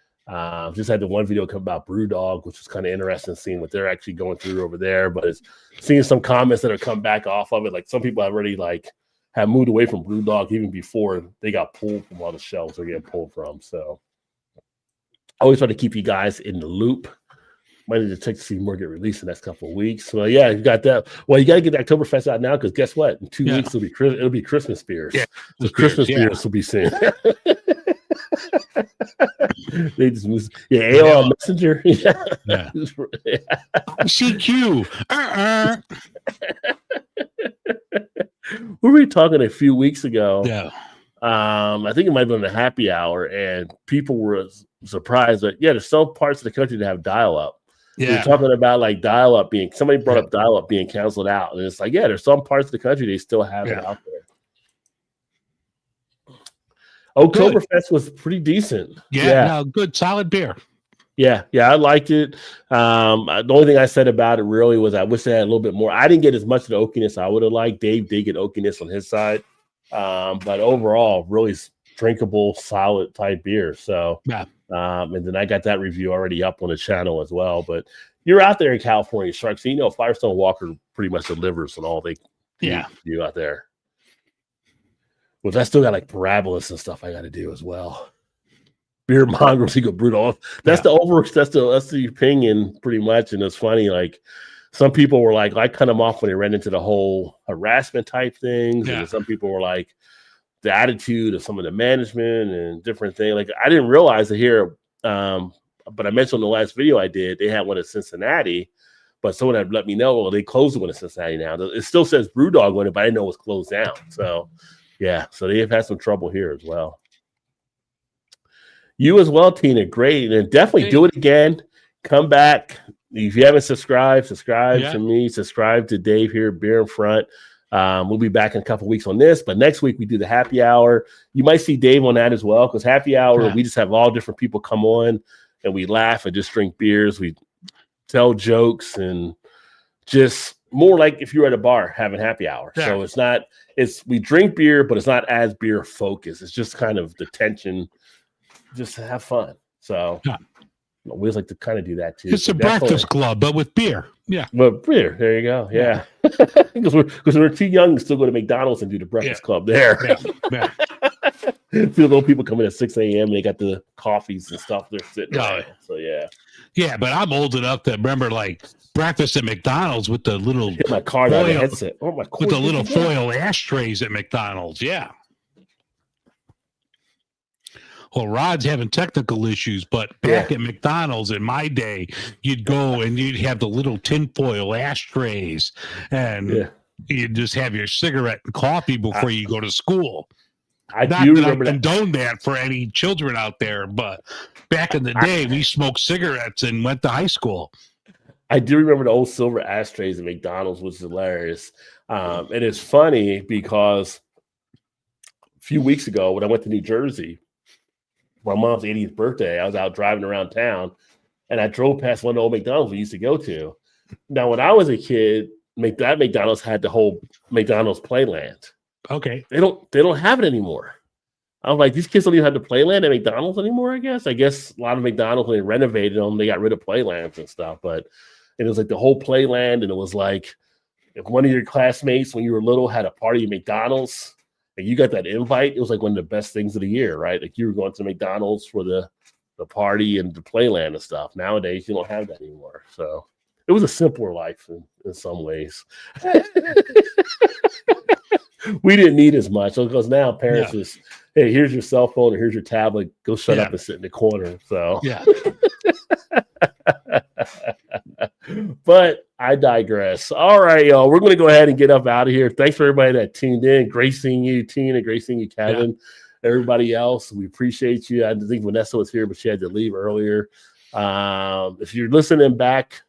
Just had the one video come about Brewdog, which was kind of interesting seeing what they're actually going through over there. But it's seeing some comments that have come back off of it. Like some people have already have moved away from Brewdog even before they got pulled from all the shelves they're getting pulled from. So I always try to keep you guys in the loop. Might need to check to see more get released in the next couple of weeks. So yeah, you got that. Well, you got to get the Oktoberfest out now because guess what? In 2 weeks it'll be Christmas beers. Yeah, so Christmas beers will be soon. They just moved. AOL Messenger. CQ. We were talking a few weeks ago. I think it might have been a happy hour, and people were surprised that there's some parts of the country that have dial-up. We're talking about dial-up being. Somebody brought up dial-up being canceled out, and it's there's some parts of the country they still have it out there. Oktoberfest was pretty decent. Good, solid beer. Yeah, I liked it. The only thing I said about it really was I wish they had a little bit more. I didn't get as much of the oakiness I would have liked. Dave did get oakiness on his side. But overall, really drinkable, solid type beer. So, and then I got that review already up on the channel as well. But you're out there in California, Shark. So, Firestone Walker pretty much delivers on all they do out there. Well, I still got parabolas and stuff I got to do as well. Beer mongrels, you go brutal. That's the opinion pretty much. And it's funny, some people were like, I cut them off when they ran into the whole harassment type things. Yeah. And some people were like, the attitude of some of the management and different things. Like, I didn't realize it here. But I mentioned in the last video I did, they had one in Cincinnati, but someone had let me know, well, they closed one in Cincinnati now. It still says Brewdog on it, but I didn't know it was closed down. So, yeah, so they have had some trouble here as well. You as well, Tina. Great. And definitely do it again. Come back. If you haven't subscribed to me, subscribe to Dave here, Beer in Front. We'll be back in a couple weeks on this, but next week we do the happy hour. You might see Dave on that as well, because happy hour, we just have all different people come on and we laugh and just drink beers. We tell jokes and just more like if you're at a bar having happy hour. Yeah. So we drink beer, but it's not as beer focused. It's just kind of the tension, just to have fun. So we always like to kind of do that too. It's a breakfast club, but with beer. Yeah. But beer. There you go. Yeah. Because we're too young to still go to McDonald's and do the breakfast club there. Yeah. See little people coming at 6 a.m. and they got the coffees and stuff. They're sitting around. So yeah, but I'm old enough to remember like breakfast at McDonald's with the little my car foil, headset. Oh my! With the little foil ashtrays at McDonald's. Yeah. Well, Rod's having technical issues, but back at McDonald's in my day, you'd go and you'd have the little tinfoil ashtrays, and you'd just have your cigarette and coffee before you go to school. I condone that for any children out there, but back in the day, we smoked cigarettes and went to high school. I do remember the old silver ashtrays at McDonald's, which is hilarious. And it's funny because a few weeks ago when I went to New Jersey, my mom's 80th birthday, I was out driving around town, and I drove past one of the old McDonald's we used to go to. Now, when I was a kid, that McDonald's had the whole McDonald's Playland. Okay. They don't have it anymore. I was like, these kids don't even have the Playland at McDonald's anymore, I guess. I guess a lot of McDonald's, when they renovated them, they got rid of Playlands and stuff. But it was like the whole Playland, and it was like if one of your classmates when you were little had a party at McDonald's, and you got that invite, it was like one of the best things of the year, right? Like you were going to McDonald's for the party and the Playland and stuff. Nowadays, you don't have that anymore. So it was a simpler life in some ways. We didn't need as much because now parents just, hey, here's your cell phone or here's your tablet. Go shut up and sit in the corner. So But I digress. All right, y'all. We're going to go ahead and get up out of here. Thanks for everybody that tuned in. Great seeing you, Tina. Great seeing you, Kevin. Everybody else, we appreciate you. I think Vanessa was here, but she had to leave earlier. If you're listening back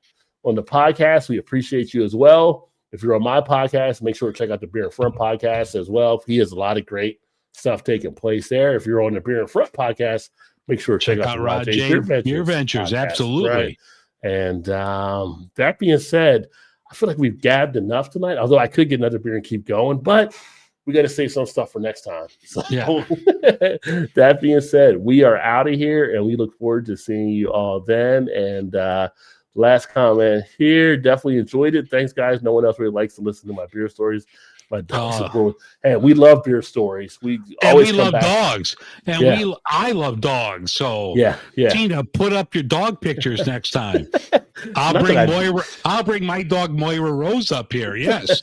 on the podcast, we appreciate you as well. If you're on my podcast, make sure to check out the Beer in Front podcast as well. He has a lot of great stuff taking place there. If you're on the Beer in Front podcast, make sure to check out the Rod J. Beer Ventures. Absolutely. Right? And that being said, I feel like we've gabbed enough tonight, although I could get another beer and keep going, but we got to save some stuff for next time. So that being said, we are out of here and we look forward to seeing you all then. And last comment here, definitely enjoyed it. Thanks, guys. No one else really likes to listen to my beer stories. My dogs hey, we love beer stories. We always love dogs. And I love dogs. So Tina, put up your dog pictures next time. I'll bring my dog Moira Rose up here. Yes.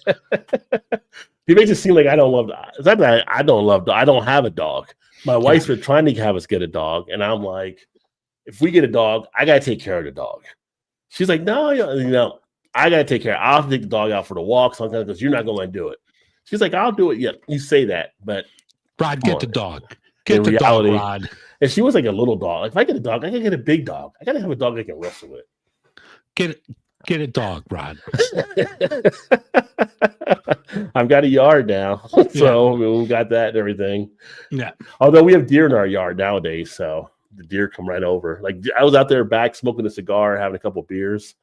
He makes it seem like I don't love dogs. It's not that I don't love dogs. I don't have a dog. My wife's been trying to have us get a dog, and I'm like, if we get a dog, I gotta take care of the dog. She's like, no, I gotta take care. I'll have to take the dog out for the walk sometimes because you're not going to do it. She's like, I'll do it. Yeah, you say that, but Rod, get the dog. Get the dog, Rod. And she was like a little dog. Like, if I get a dog, I gotta get a big dog. I gotta have a dog I can wrestle with. Get a dog, Rod. I've got a yard now, so we got that and everything. Yeah. Although we have deer in our yard nowadays, so the deer come right over. Like I was out there back smoking a cigar, having a couple of beers.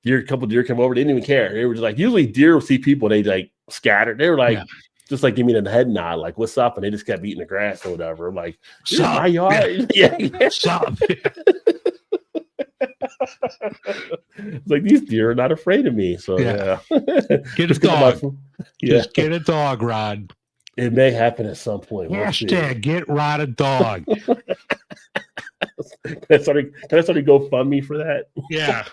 A couple of deer come over. They didn't even care. They were just like, usually deer will see people, they like scatter. They were like, just like give me the head nod, like what's up, and they just kept eating the grass or whatever. I'm like, my yard, Stop. It's like these deer are not afraid of me. So get a dog. Just get a dog, Rod. It may happen at some point. Hashtag get Rod a dog. Can I start a GoFundMe for that? Yeah.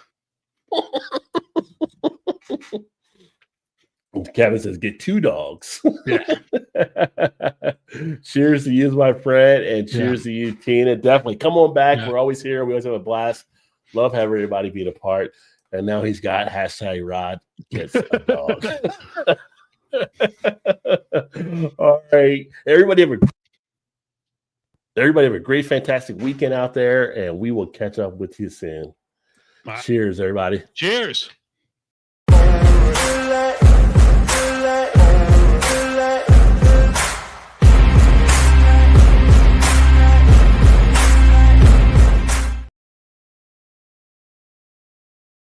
Kevin says, get 2 dogs. Yeah. Cheers to you, my friend, and cheers to you, Tina. Definitely come on back. Yeah. We're always here. We always have a blast. Love having everybody being a part. And now he's got hashtag Rod gets a dog. All right. Everybody have a great, fantastic weekend out there, and we will catch up with you soon. Cheers, everybody. Cheers.